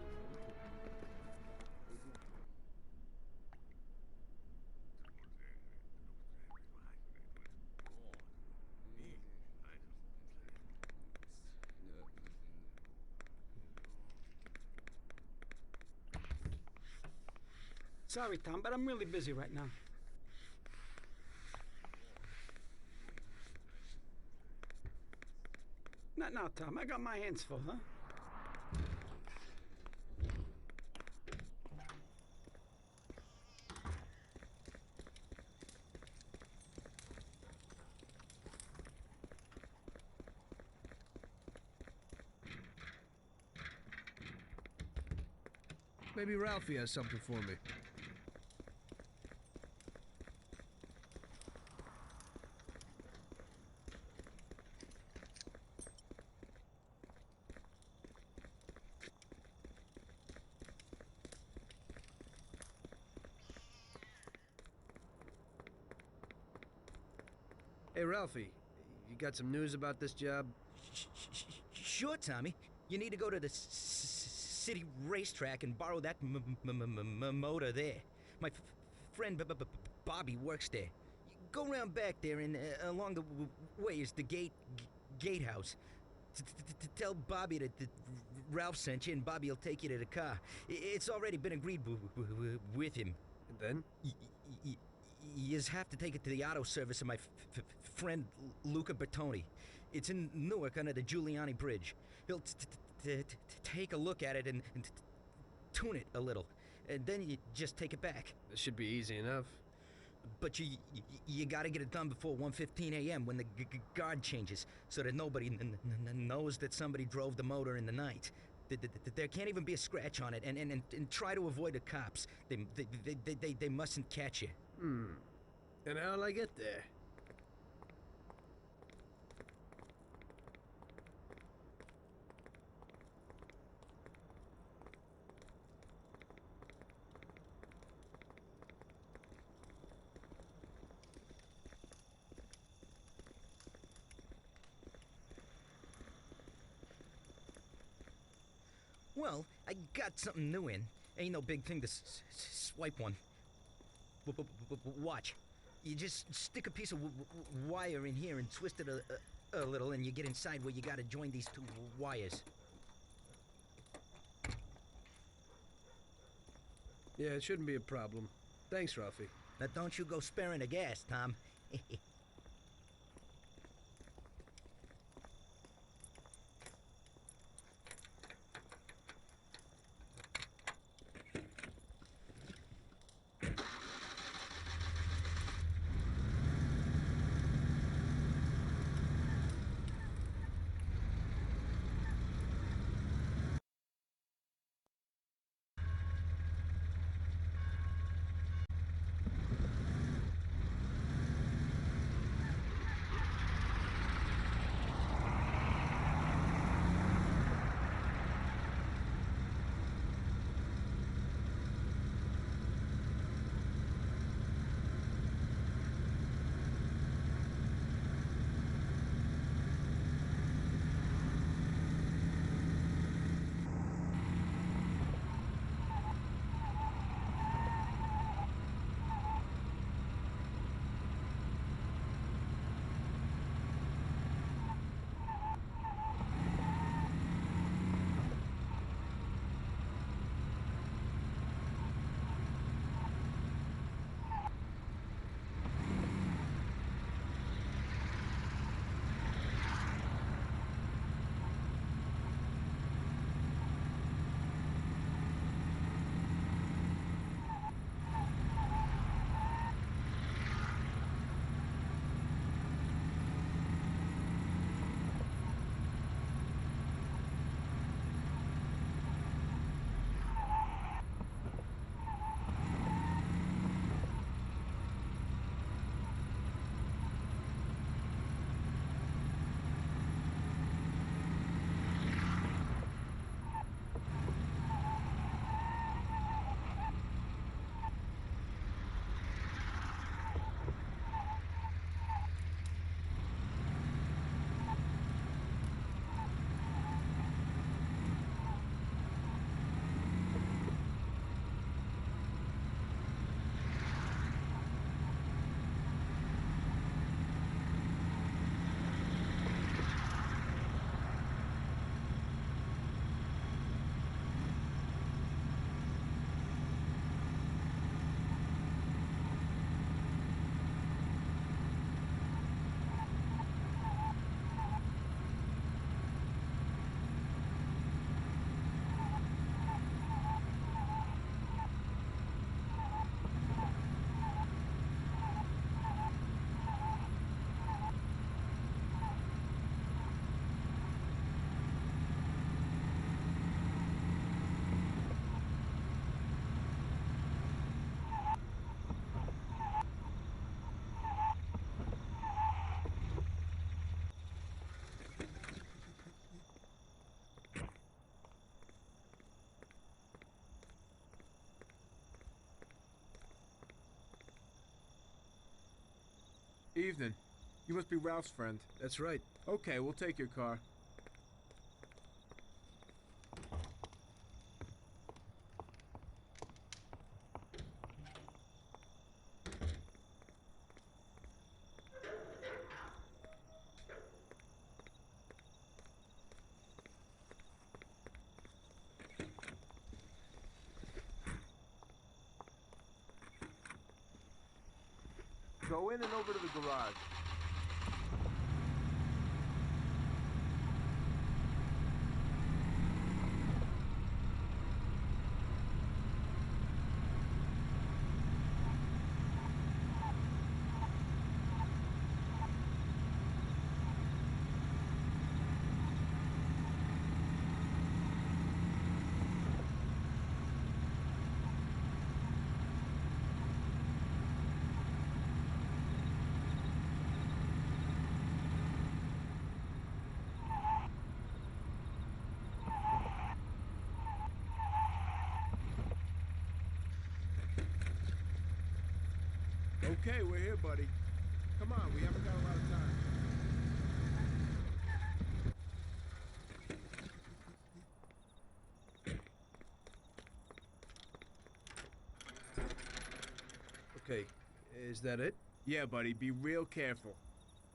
Sorry, Tom, but I'm really busy right now. Not now, Tom. I got my hands full, huh? Maybe Ralphie has something for me. Hey, Ralphie, you got some news about this job? Sure, Tommy. You need to go to the city racetrack and borrow that motor there. My friend Bobby works there. Go round back there and along the way is the gatehouse. Tell Bobby that Ralph sent you and Bobby will take you to the car. It's already been agreed with him. And then? You just have to take it to the auto service of my friend Luca Bertoni. It's in Newark under the Giuliani Bridge. He'll take a look at it and tune it a little. And then you just take it back. This should be easy enough. But you gotta get it done before 1:15 a.m. when the guard changes, so that nobody knows that somebody drove the motor in the night. There can't even be a scratch on it, and try to avoid the cops. They mustn't catch you. And how'll I get there? Well, I got something new in. Ain't no big thing to swipe one. Watch. You just stick a piece of wire in here and twist it a little, and you get inside where you gotta join these two wires. Yeah, it shouldn't be a problem. Thanks, Ralphie. Now don't you go sparing the gas, Tom. Evening. You must be Ralph's friend. That's right. Okay, we'll take your car. Go in and over to the garage. Okay, we're here, buddy. Come on, we haven't got a lot of time. Okay, is that it? Yeah, buddy, be real careful.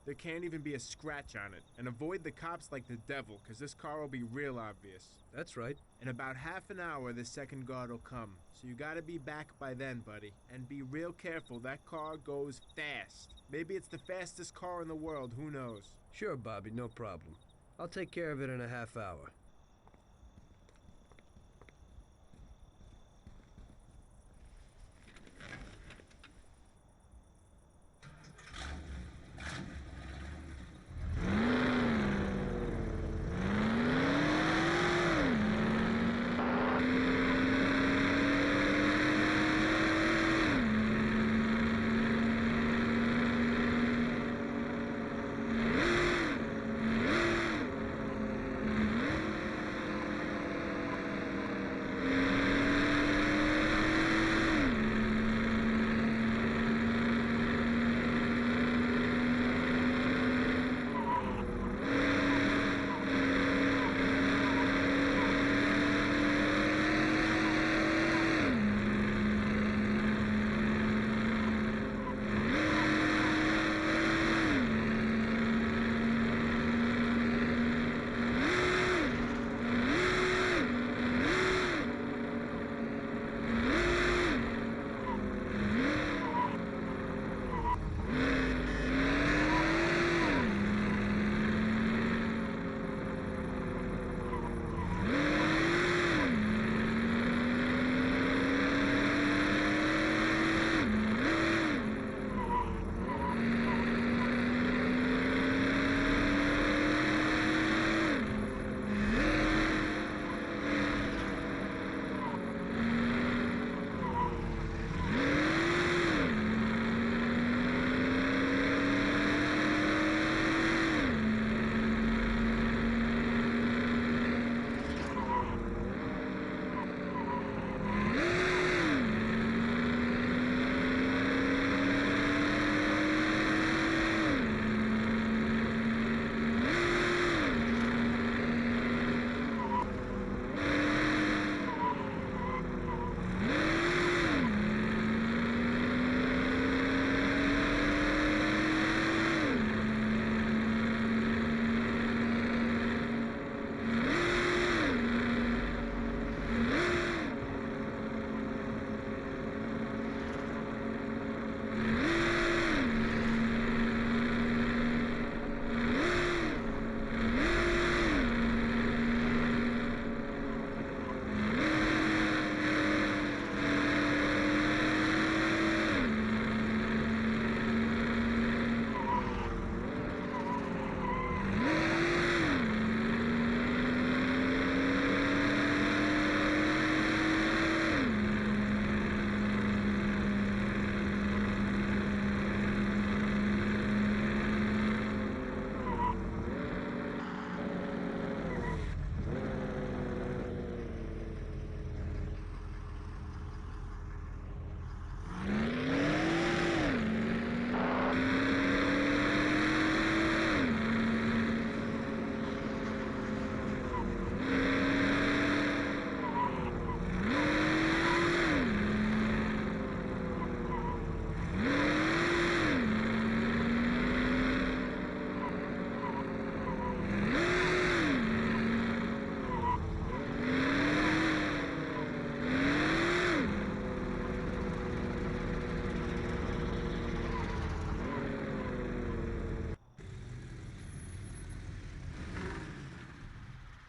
There can't even be a scratch on it. And avoid the cops like the devil, because this car will be real obvious. That's right. In about half an hour, the second guard will come. So you gotta be back by then, buddy. And be real careful, that car goes fast. Maybe it's the fastest car in the world, who knows? Sure, Bobby, no problem. I'll take care of it in a half hour.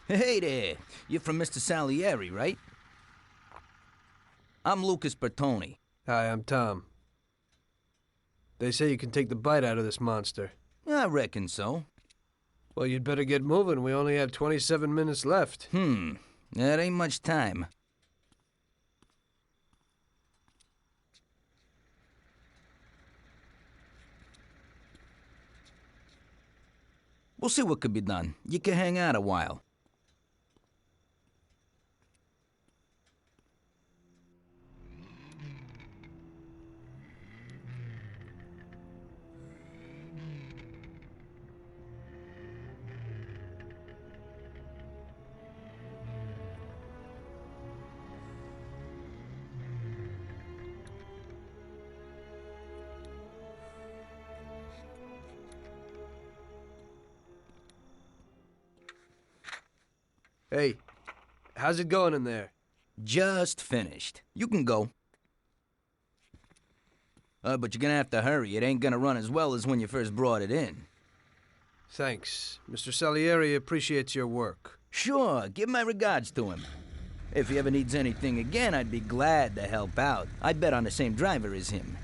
Hey there. You're from Mr. Salieri, right? I'm Lucas Bertoni. Hi, I'm Tom. They say you can take the bite out of this monster. I reckon so. Well, you'd better get moving. We only have 27 minutes left. That ain't much time. We'll see what could be done. You can hang out a while. Hey, how's it going in there? Just finished. You can go. But you're gonna have to hurry. It ain't gonna run as well as when you first brought it in. Thanks. Mr. Salieri appreciates your work. Sure, give my regards to him. If he ever needs anything again, I'd be glad to help out. I bet on the same driver as him.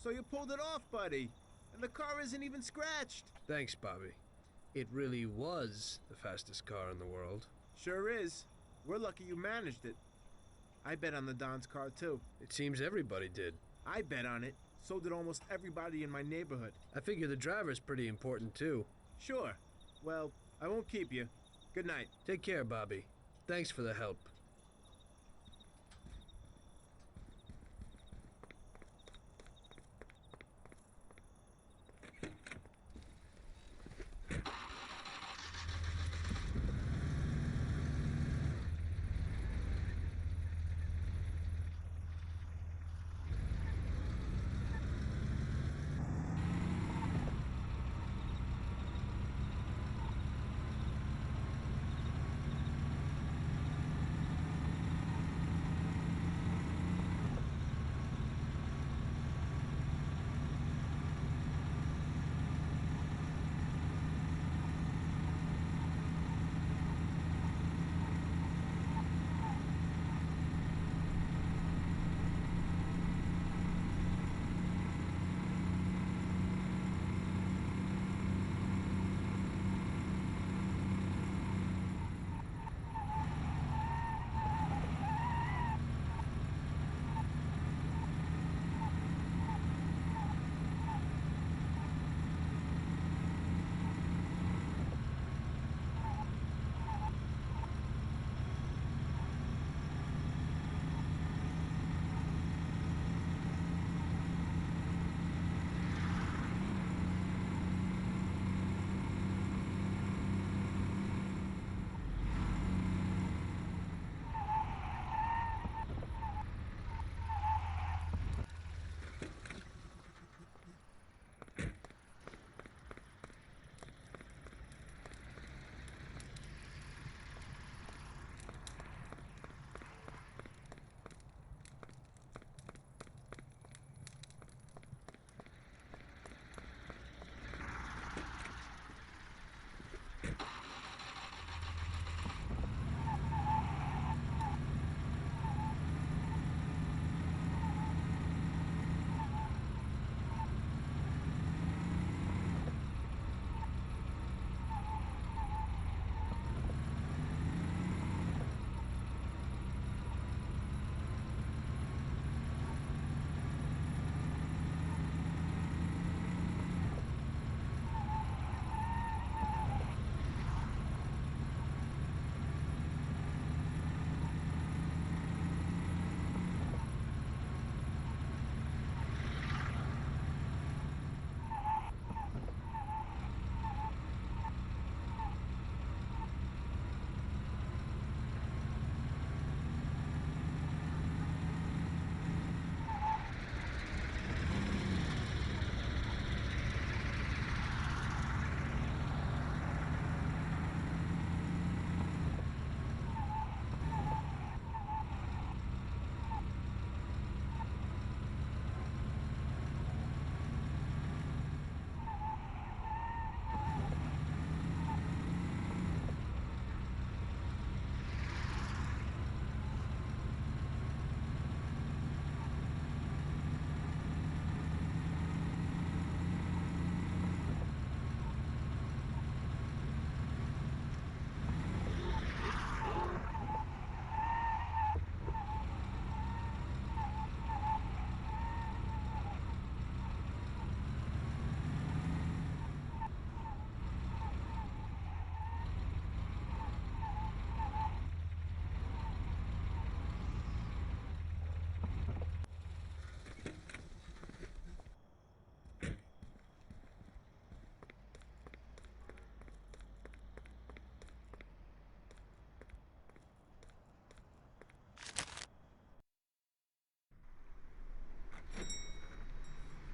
So you pulled it off, buddy. And the car isn't even scratched. Thanks, Bobby. It really was the fastest car in the world. Sure is. We're lucky you managed it. I bet on the Don's car, too. It seems everybody did. I bet on it. So did almost everybody in my neighborhood. I figure the driver's pretty important, too. Sure. Well, I won't keep you. Good night. Take care, Bobby. Thanks for the help.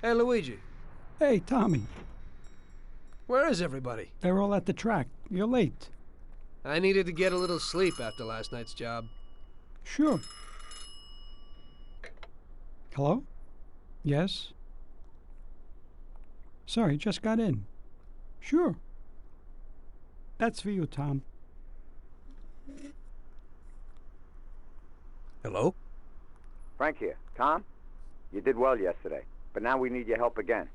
Hey, Luigi. Hey, Tommy. Where is everybody? They're all at the track. You're late. I needed to get a little sleep after last night's job. Sure. Hello? Yes? Sorry, just got in. Sure. That's for you, Tom. Hello? Frank here. Tom? You did well yesterday, but now we need your help again.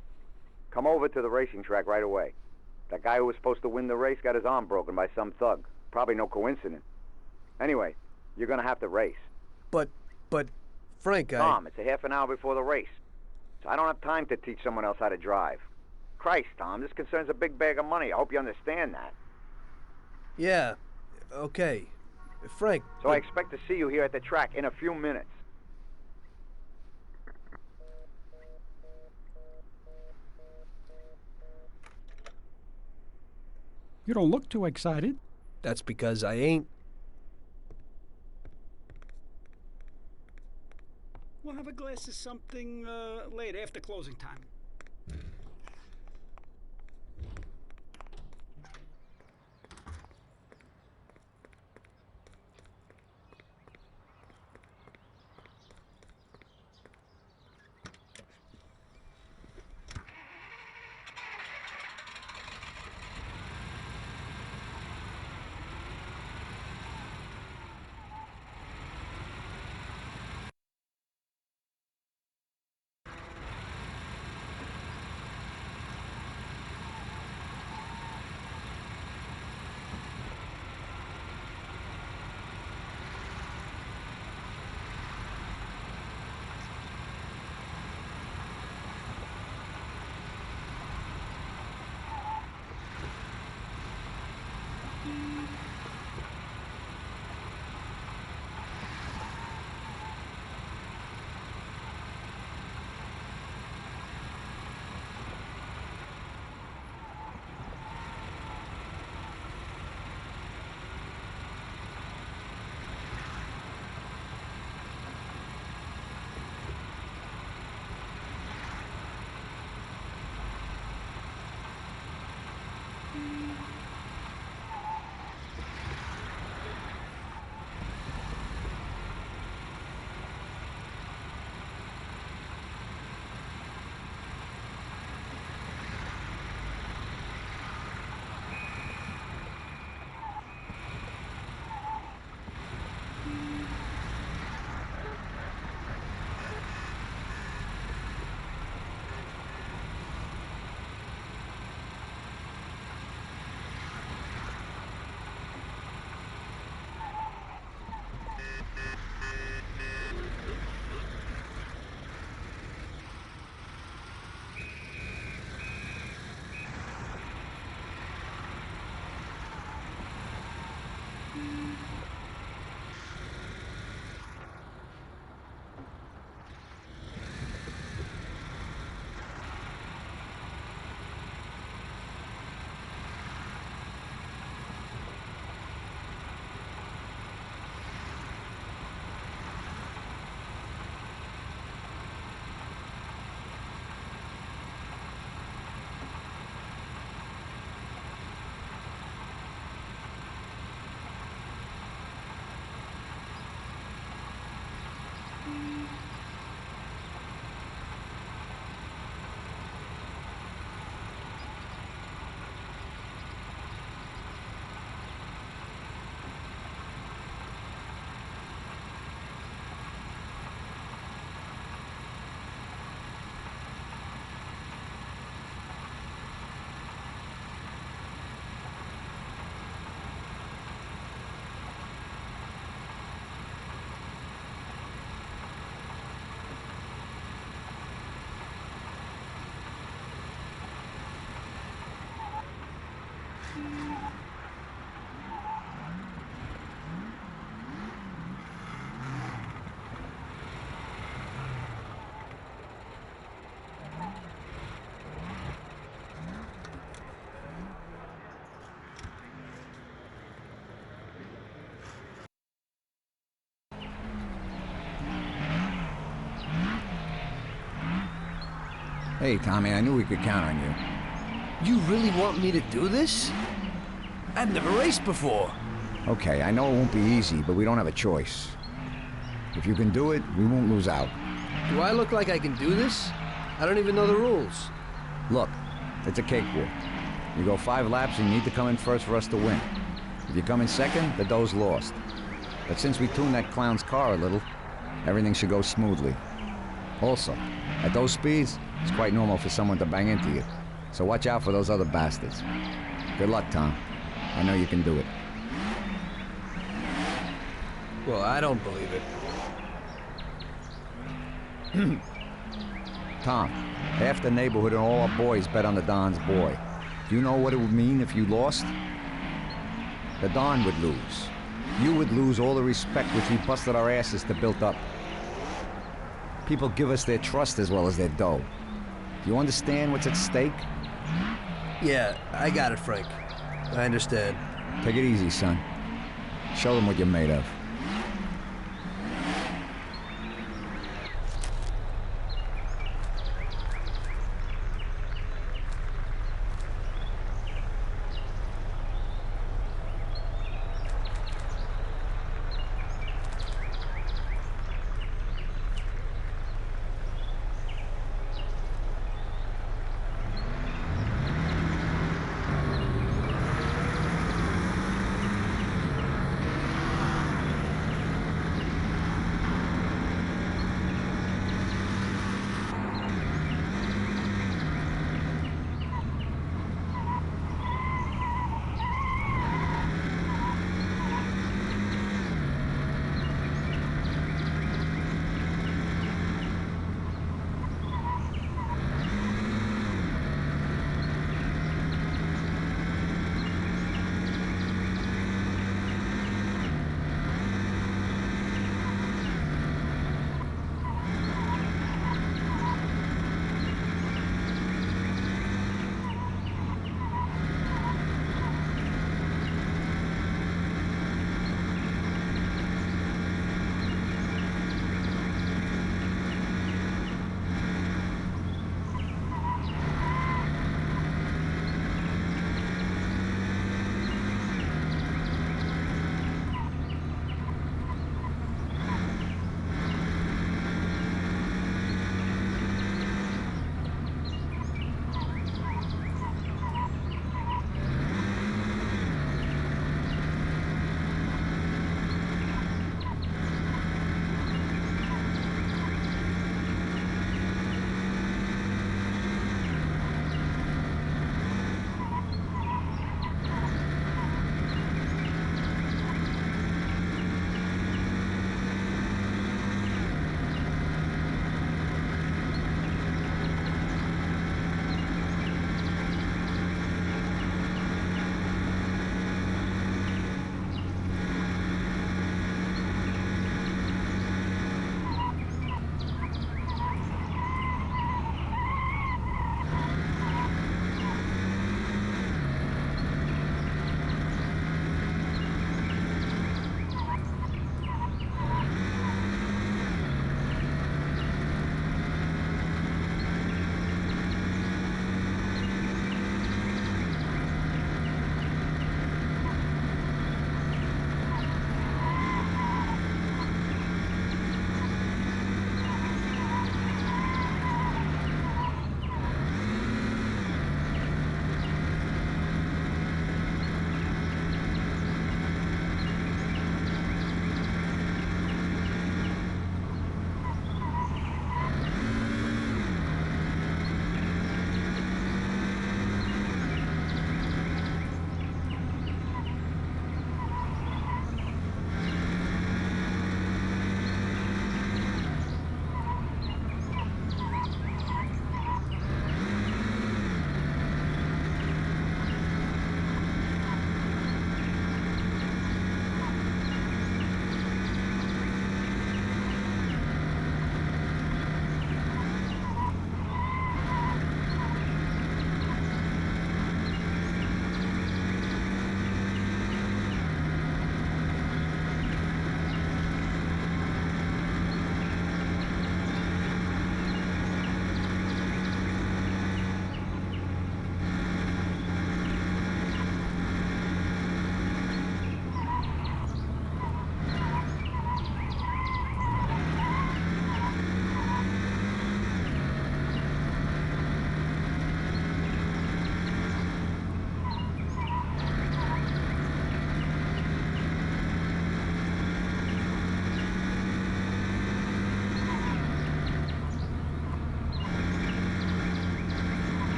Come over to the racing track right away. That guy who was supposed to win the race got his arm broken by some thug. Probably no coincidence. Anyway, you're gonna have to race. But, Frank, Tom, it's a half an hour before the race. So I don't have time to teach someone else how to drive. Christ, Tom, this concerns a big bag of money. I hope you understand that. Yeah, okay. Frank... So I expect to see you here at the track in a few minutes. You don't look too excited. That's because I ain't. We'll have a glass of something later, after closing time. Hey, Tommy, I knew we could count on you. You really want me to do this? I've never raced before. Okay, I know it won't be easy, but we don't have a choice. If you can do it, we won't lose out. Do I look like I can do this? I don't even know the rules. Look, it's a cakewalk. You go 5 laps and you need to come in first for us to win. If you come in second, the dough's lost. But since we tuned that clown's car a little, everything should go smoothly. Also, at those speeds, it's quite normal for someone to bang into you. So watch out for those other bastards. Good luck, Tom. I know you can do it. Well, I don't believe it. Tom, half the neighborhood and all our boys bet on the Don's boy. Do you know what it would mean if you lost? The Don would lose. You would lose all the respect which we busted our asses to build up. People give us their trust as well as their dough. Do you understand what's at stake? Yeah, I got it, Frank. I understand. Take it easy, son. Show them what you're made of.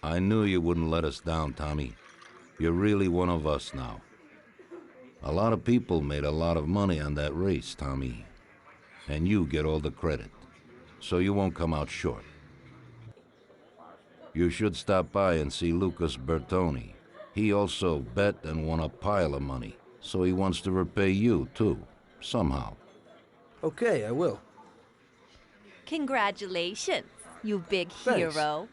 I knew you wouldn't let us down, Tommy. You're really one of us now. A lot of people made a lot of money on that race, Tommy. And you get all the credit. So you won't come out short. You should stop by and see Lucas Bertoni. He also bet and won a pile of money. So he wants to repay you, too. Somehow. Okay, I will. Congratulations, you big Thanks. hero.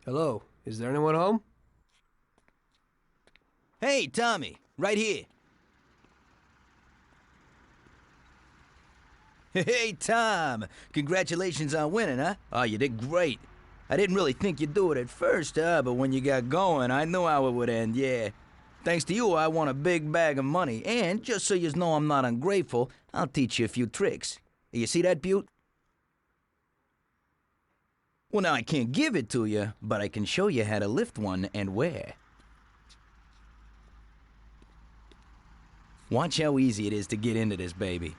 Hello, is there anyone home? Hey, Tommy, right here. Hey, Tom, congratulations on winning, huh? Oh, you did great. I didn't really think you'd do it at first, but when you got going, I knew how it would end, yeah. Thanks to you, I won a big bag of money, and just so you know I'm not ungrateful, I'll teach you a few tricks. You see that, Butte? Well, now I can't give it to you, but I can show you how to lift one and where. Watch how easy it is to get into this baby.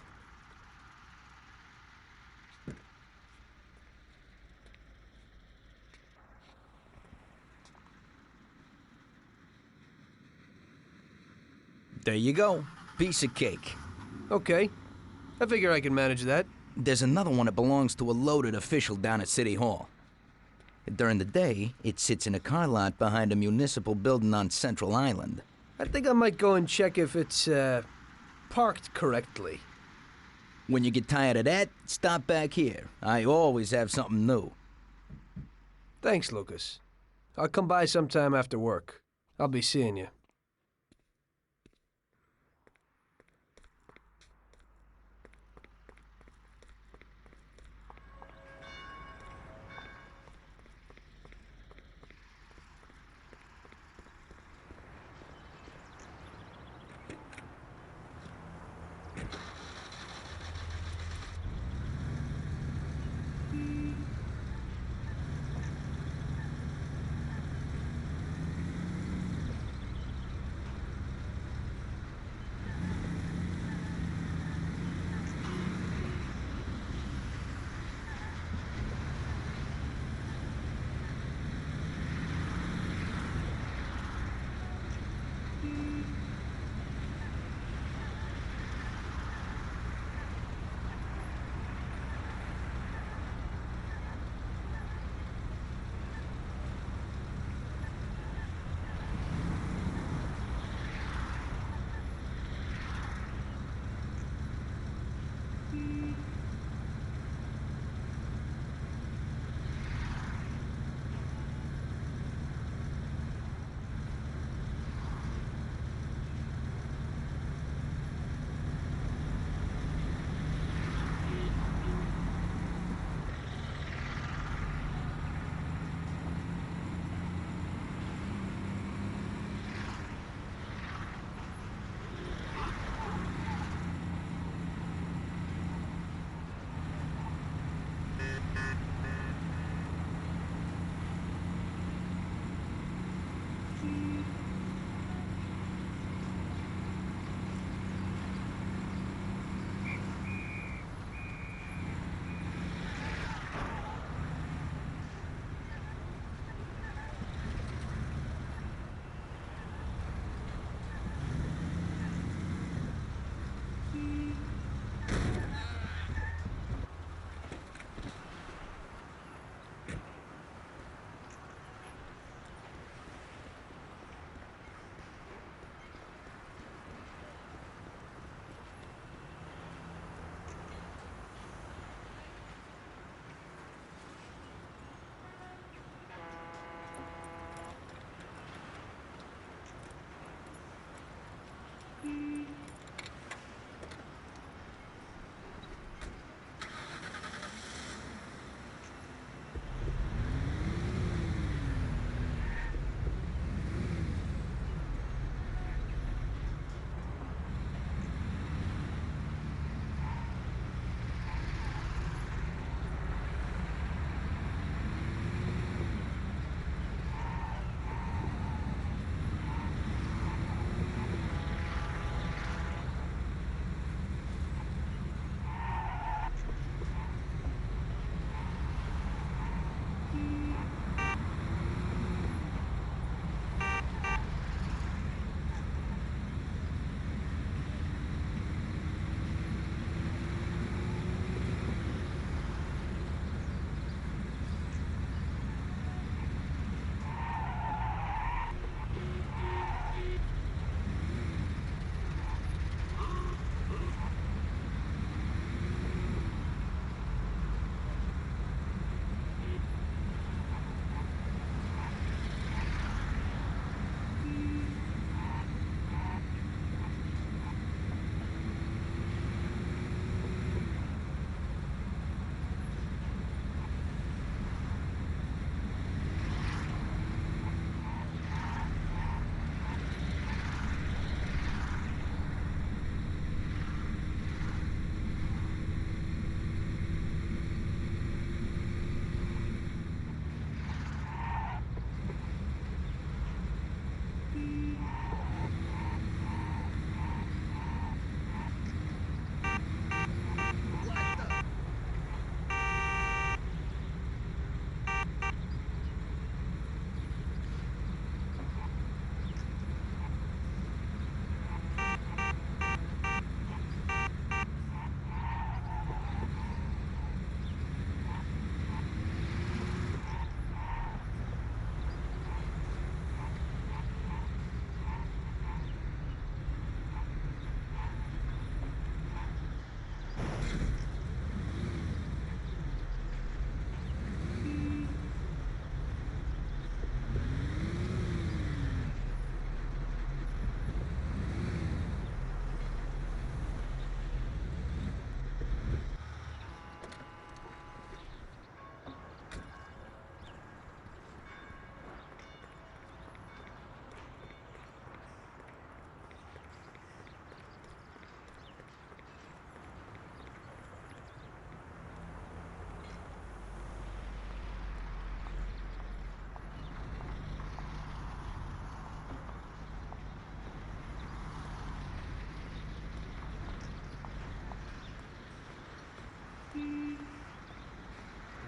There you go. Piece of cake. Okay. I figure I can manage that. There's another one that belongs to a loaded official down at City Hall. During the day, it sits in a car lot behind a municipal building on Central Island. I think I might go and check if it's, parked correctly. When you get tired of that, stop back here. I always have something new. Thanks, Lucas. I'll come by sometime after work. I'll be seeing you.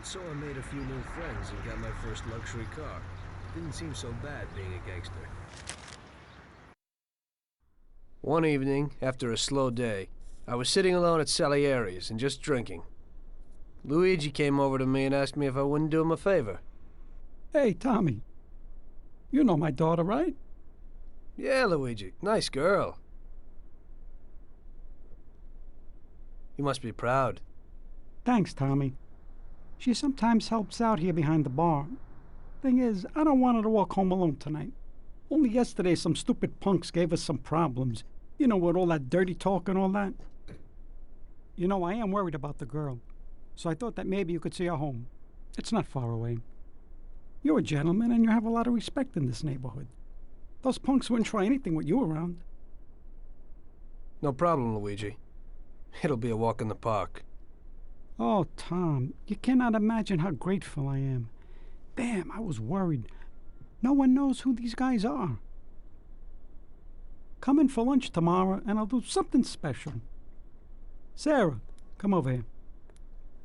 And so I made a few new friends and got my first luxury car. Didn't seem so bad being a gangster. One evening, after a slow day, I was sitting alone at Salieri's and just drinking. Luigi came over to me and asked me if I wouldn't do him a favor. Hey, Tommy. You know my daughter, right? Yeah, Luigi. Nice girl. You must be proud. Thanks, Tommy. She sometimes helps out here behind the bar. Thing is, I don't want her to walk home alone tonight. Only yesterday some stupid punks gave us some problems. You know, with all that dirty talk and all that. You know, I am worried about the girl. So I thought that maybe you could see her home. It's not far away. You're a gentleman and you have a lot of respect in this neighborhood. Those punks wouldn't try anything with you around. No problem, Luigi. It'll be a walk in the park. Oh, Tom, you cannot imagine how grateful I am. Damn, I was worried. No one knows who these guys are. Come in for lunch tomorrow and I'll do something special. Sarah, come over here.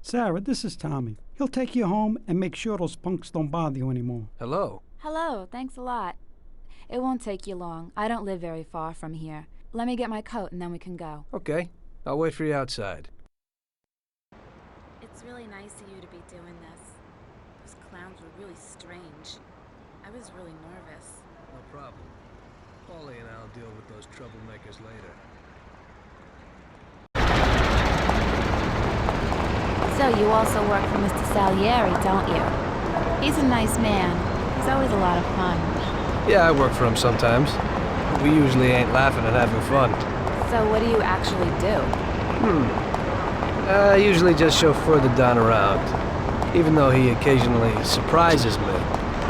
Sarah, this is Tommy. He'll take you home and make sure those punks don't bother you anymore. Hello. Hello, thanks a lot. It won't take you long. I don't live very far from here. Let me get my coat and then we can go. Okay. I'll wait for you outside. It's really nice of you to be doing this. Those clowns were really strange. I was really nervous. No problem. Paulie and I'll deal with those troublemakers later. So you also work for Mr. Salieri, don't you? He's a nice man. He's always a lot of fun. Yeah, I work for him sometimes. We usually ain't laughing and having fun. So what do you actually do? I usually just chauffeur the Don around. Even though he occasionally surprises me.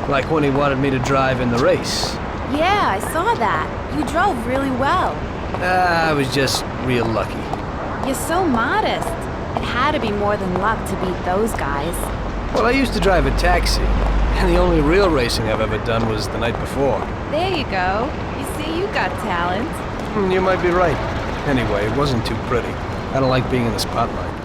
Like when he wanted me to drive in the race. Yeah, I saw that. You drove really well. I was just real lucky. You're so modest. It had to be more than luck to beat those guys. Well, I used to drive a taxi. And the only real racing I've ever done was the night before. There you go. You see, you got talent. You might be right. Anyway, it wasn't too pretty. I don't like being in the spotlight.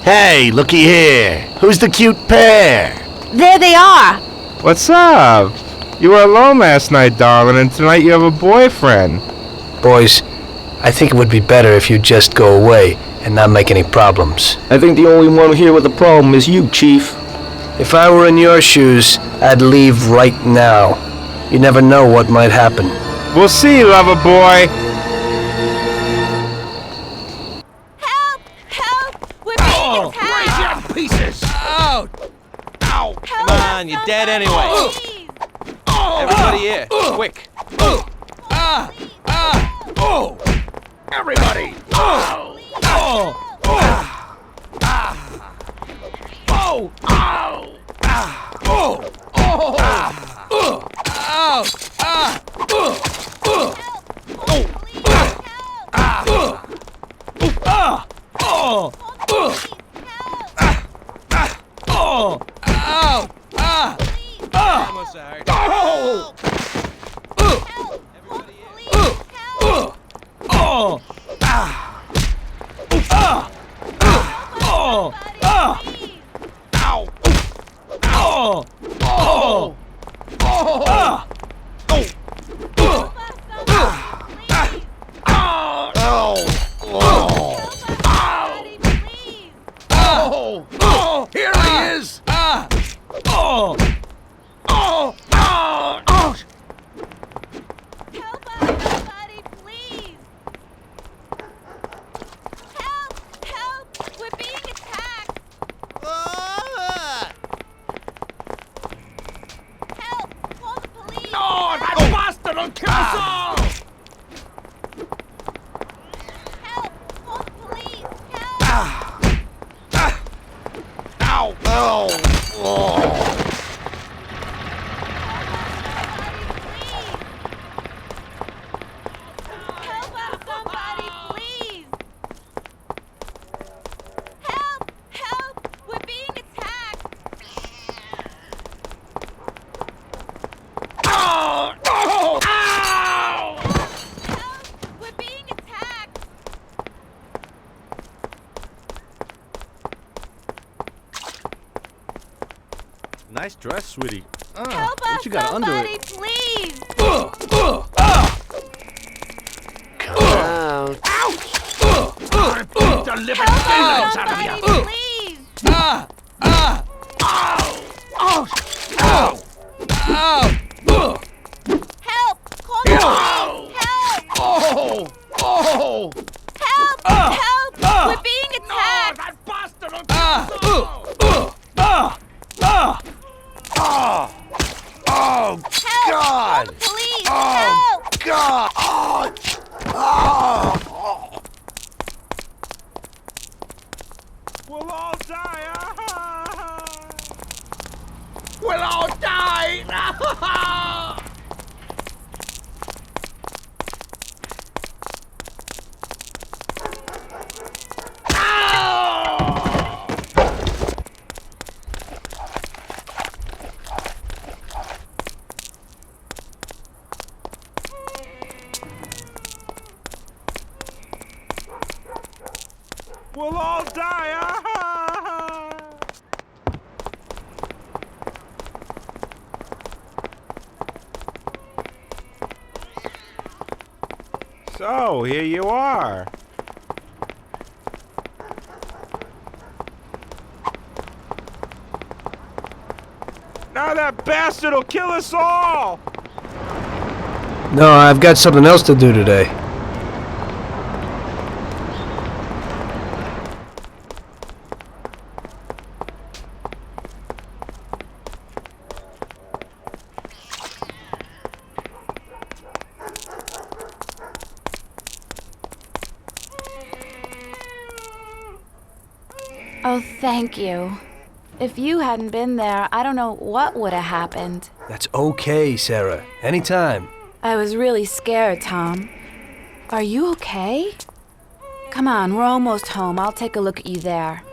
Hey, looky here. Who's the cute pair? There they are! What's up? You were alone last night, darling, and tonight you have a boyfriend. Boys, I think it would be better if you just go away and not make any problems. I think the only one here with a problem is you, Chief. If I were in your shoes, I'd leave right now. You never know what might happen. We'll see, lover boy. Help! Help! We're being attacked! Right down pieces! Out! Ow! Come on, you're dead anyway. Everybody here, quick. Everybody! Here he is! Help us, somebody, please! Help! Help! We're being attacked! Help! Call the police! Nice dress, sweetie. Help what us, you got under somebody, it? please! Come out. Beat the living daylights out of you! Please! Ow! Help! Call the police! Help! Oh! Help! Help! We're being attacked! That bastard will Oh, Help! God! Call the police! Oh, Help! God! Oh! We'll all die! We'll all die! We'll all die! So, here you are. Now that bastard will kill us all! No, I've got something else to do today. Oh, thank you. If you hadn't been there, I don't know what would have happened. That's okay, Sarah. Anytime. I was really scared, Tom. Are you okay? Come on, we're almost home. I'll take a look at you there.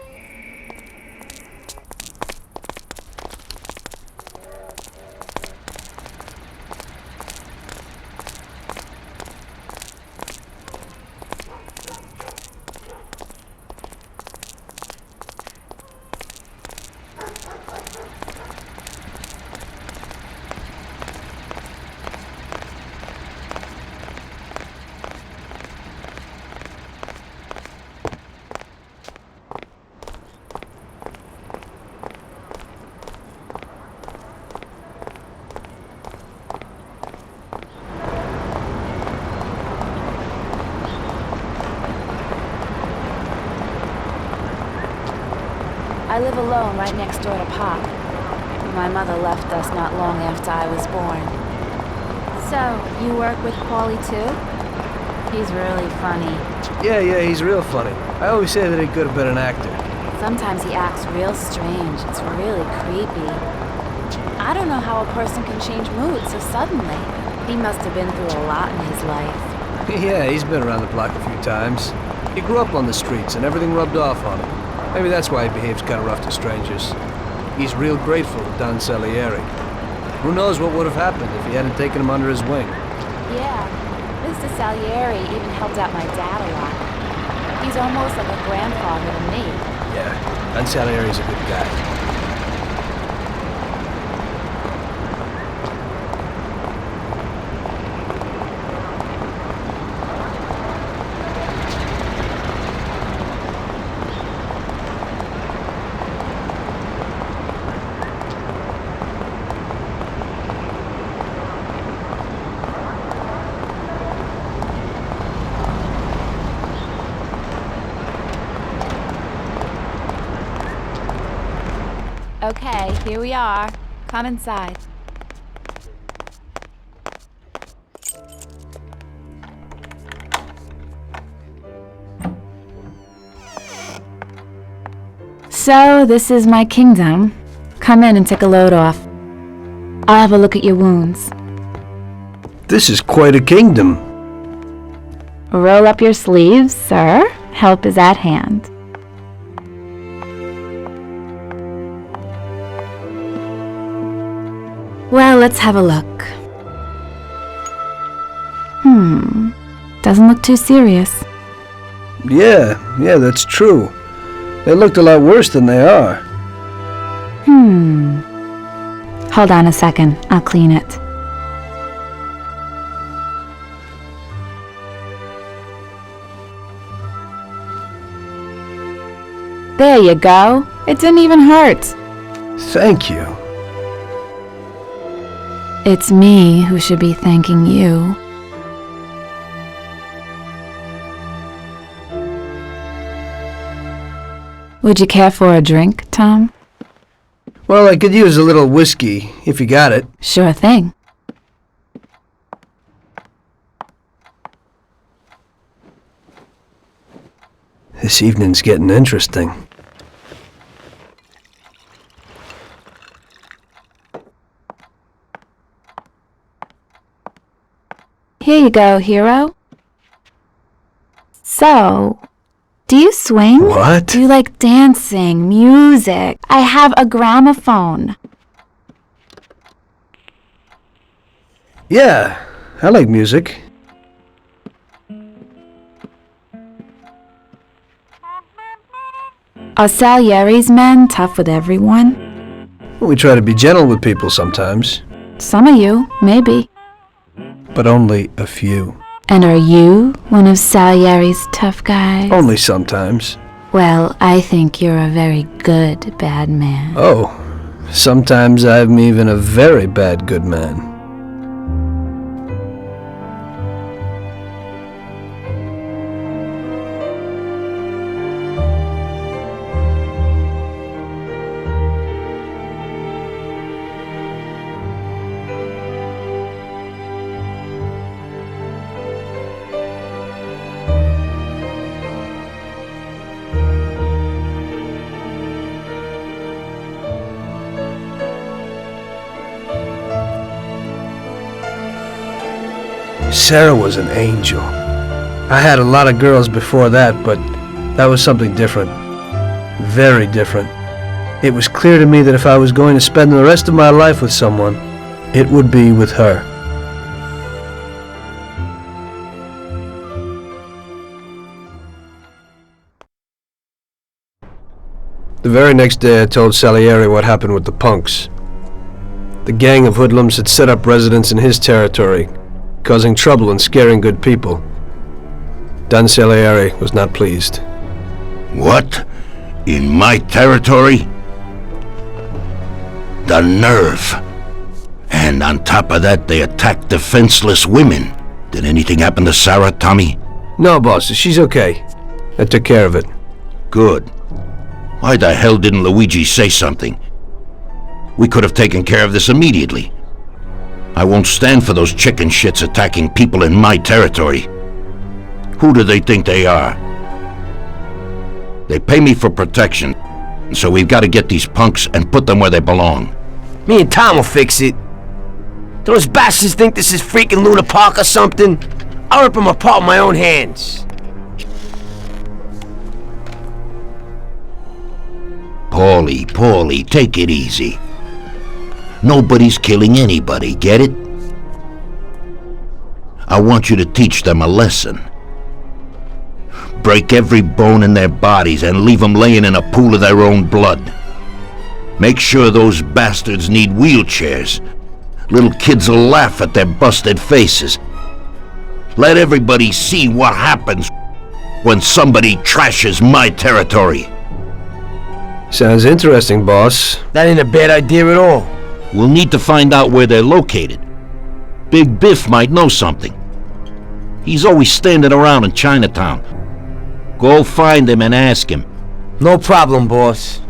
I live alone right next door to Pop. My mother left us not long after I was born. So, you work with Paulie too? He's really funny. Yeah, he's real funny. I always say that he could have been an actor. Sometimes he acts real strange. It's really creepy. I don't know how a person can change mood so suddenly. He must have been through a lot in his life. Yeah, he's been around the block a few times. He grew up on the streets and everything rubbed off on him. Maybe that's why he behaves kind of rough to strangers. He's real grateful to Don Salieri. Who knows what would have happened if he hadn't taken him under his wing. Yeah, Mr. Salieri even helped out my dad a lot. He's almost like a grandfather to me. Yeah, Don Salieri's a good guy. Okay, here we are. Come inside. So, this is my kingdom. Come in and take a load off. I'll have a look at your wounds. This is quite a kingdom. Roll up your sleeves, sir. Help is at hand. Well, let's have a look. Doesn't look too serious. Yeah, that's true. They looked a lot worse than they are. Hold on a second, I'll clean it. There you go. It didn't even hurt. Thank you. It's me who should be thanking you. Would you care for a drink, Tom? Well, I could use a little whiskey, if you got it. Sure thing. This evening's getting interesting. Here you go, hero. So, do you swing? What? Do you like dancing, music? I have a gramophone. Yeah, I like music. Are Salieri's men tough with everyone? We try to be gentle with people sometimes. Some of you, maybe. But only a few. And are you one of Salieri's tough guys? Only sometimes. Well, I think you're a very good bad man. Oh, sometimes I'm even a very bad good man. Sarah was an angel. I had a lot of girls before that, but that was something different. Very different. It was clear to me that if I was going to spend the rest of my life with someone, it would be with her. The very next day I told Salieri what happened with the punks. The gang of hoodlums had set up residence in his territory, causing trouble and scaring good people. Don Salieri was not pleased. What? In my territory? The nerve. And on top of that, they attacked defenseless women. Did anything happen to Sarah, Tommy? No, boss. She's okay. I took care of it. Good. Why the hell didn't Luigi say something? We could have taken care of this immediately. I won't stand for those chicken shits attacking people in my territory. Who do they think they are? They pay me for protection, so we've got to get these punks and put them where they belong. Me and Tom will fix it. Those bastards think this is freaking Luna Park or something? I'll rip them apart with my own hands. Paulie, take it easy. Nobody's killing anybody, get it? I want you to teach them a lesson. Break every bone in their bodies and leave them laying in a pool of their own blood. Make sure those bastards need wheelchairs. Little kids will laugh at their busted faces. Let everybody see what happens when somebody trashes my territory. Sounds interesting, boss. That ain't a bad idea at all. We'll need to find out where they're located. Big Biff might know something. He's always standing around in Chinatown. Go find him and ask him. No problem, boss.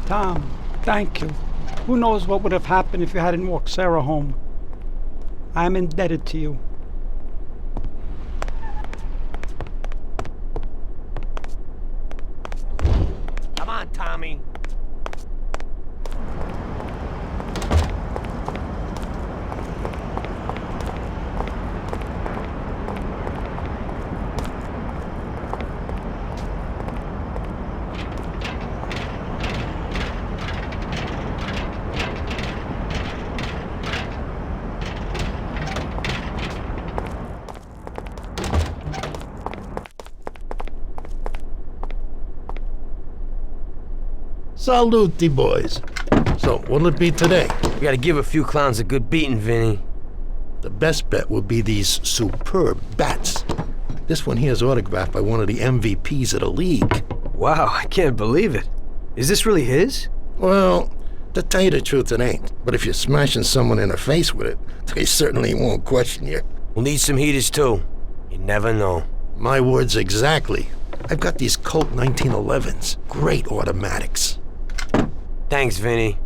Tom, thank you. Who knows what would have happened if you hadn't walked Sarah home. I'm indebted to you. Come on, Tommy. Salute, boys. So, what'll it be today? We gotta give a few clowns a good beating, Vinny. The best bet would be these superb bats. This one here is autographed by one of the MVPs of the league. Wow, I can't believe it. Is this really his? Well, to tell you the truth, it ain't. But if you're smashing someone in the face with it, they certainly won't question you. We'll need some heaters, too. You never know. My words exactly. I've got these Colt 1911s. Great automatics. Thanks, Vinny.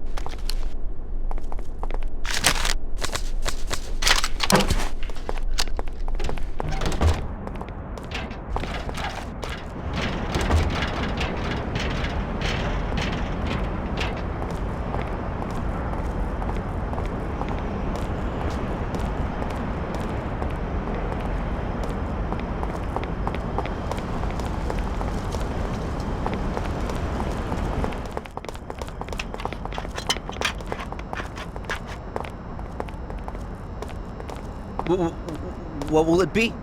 What will it be?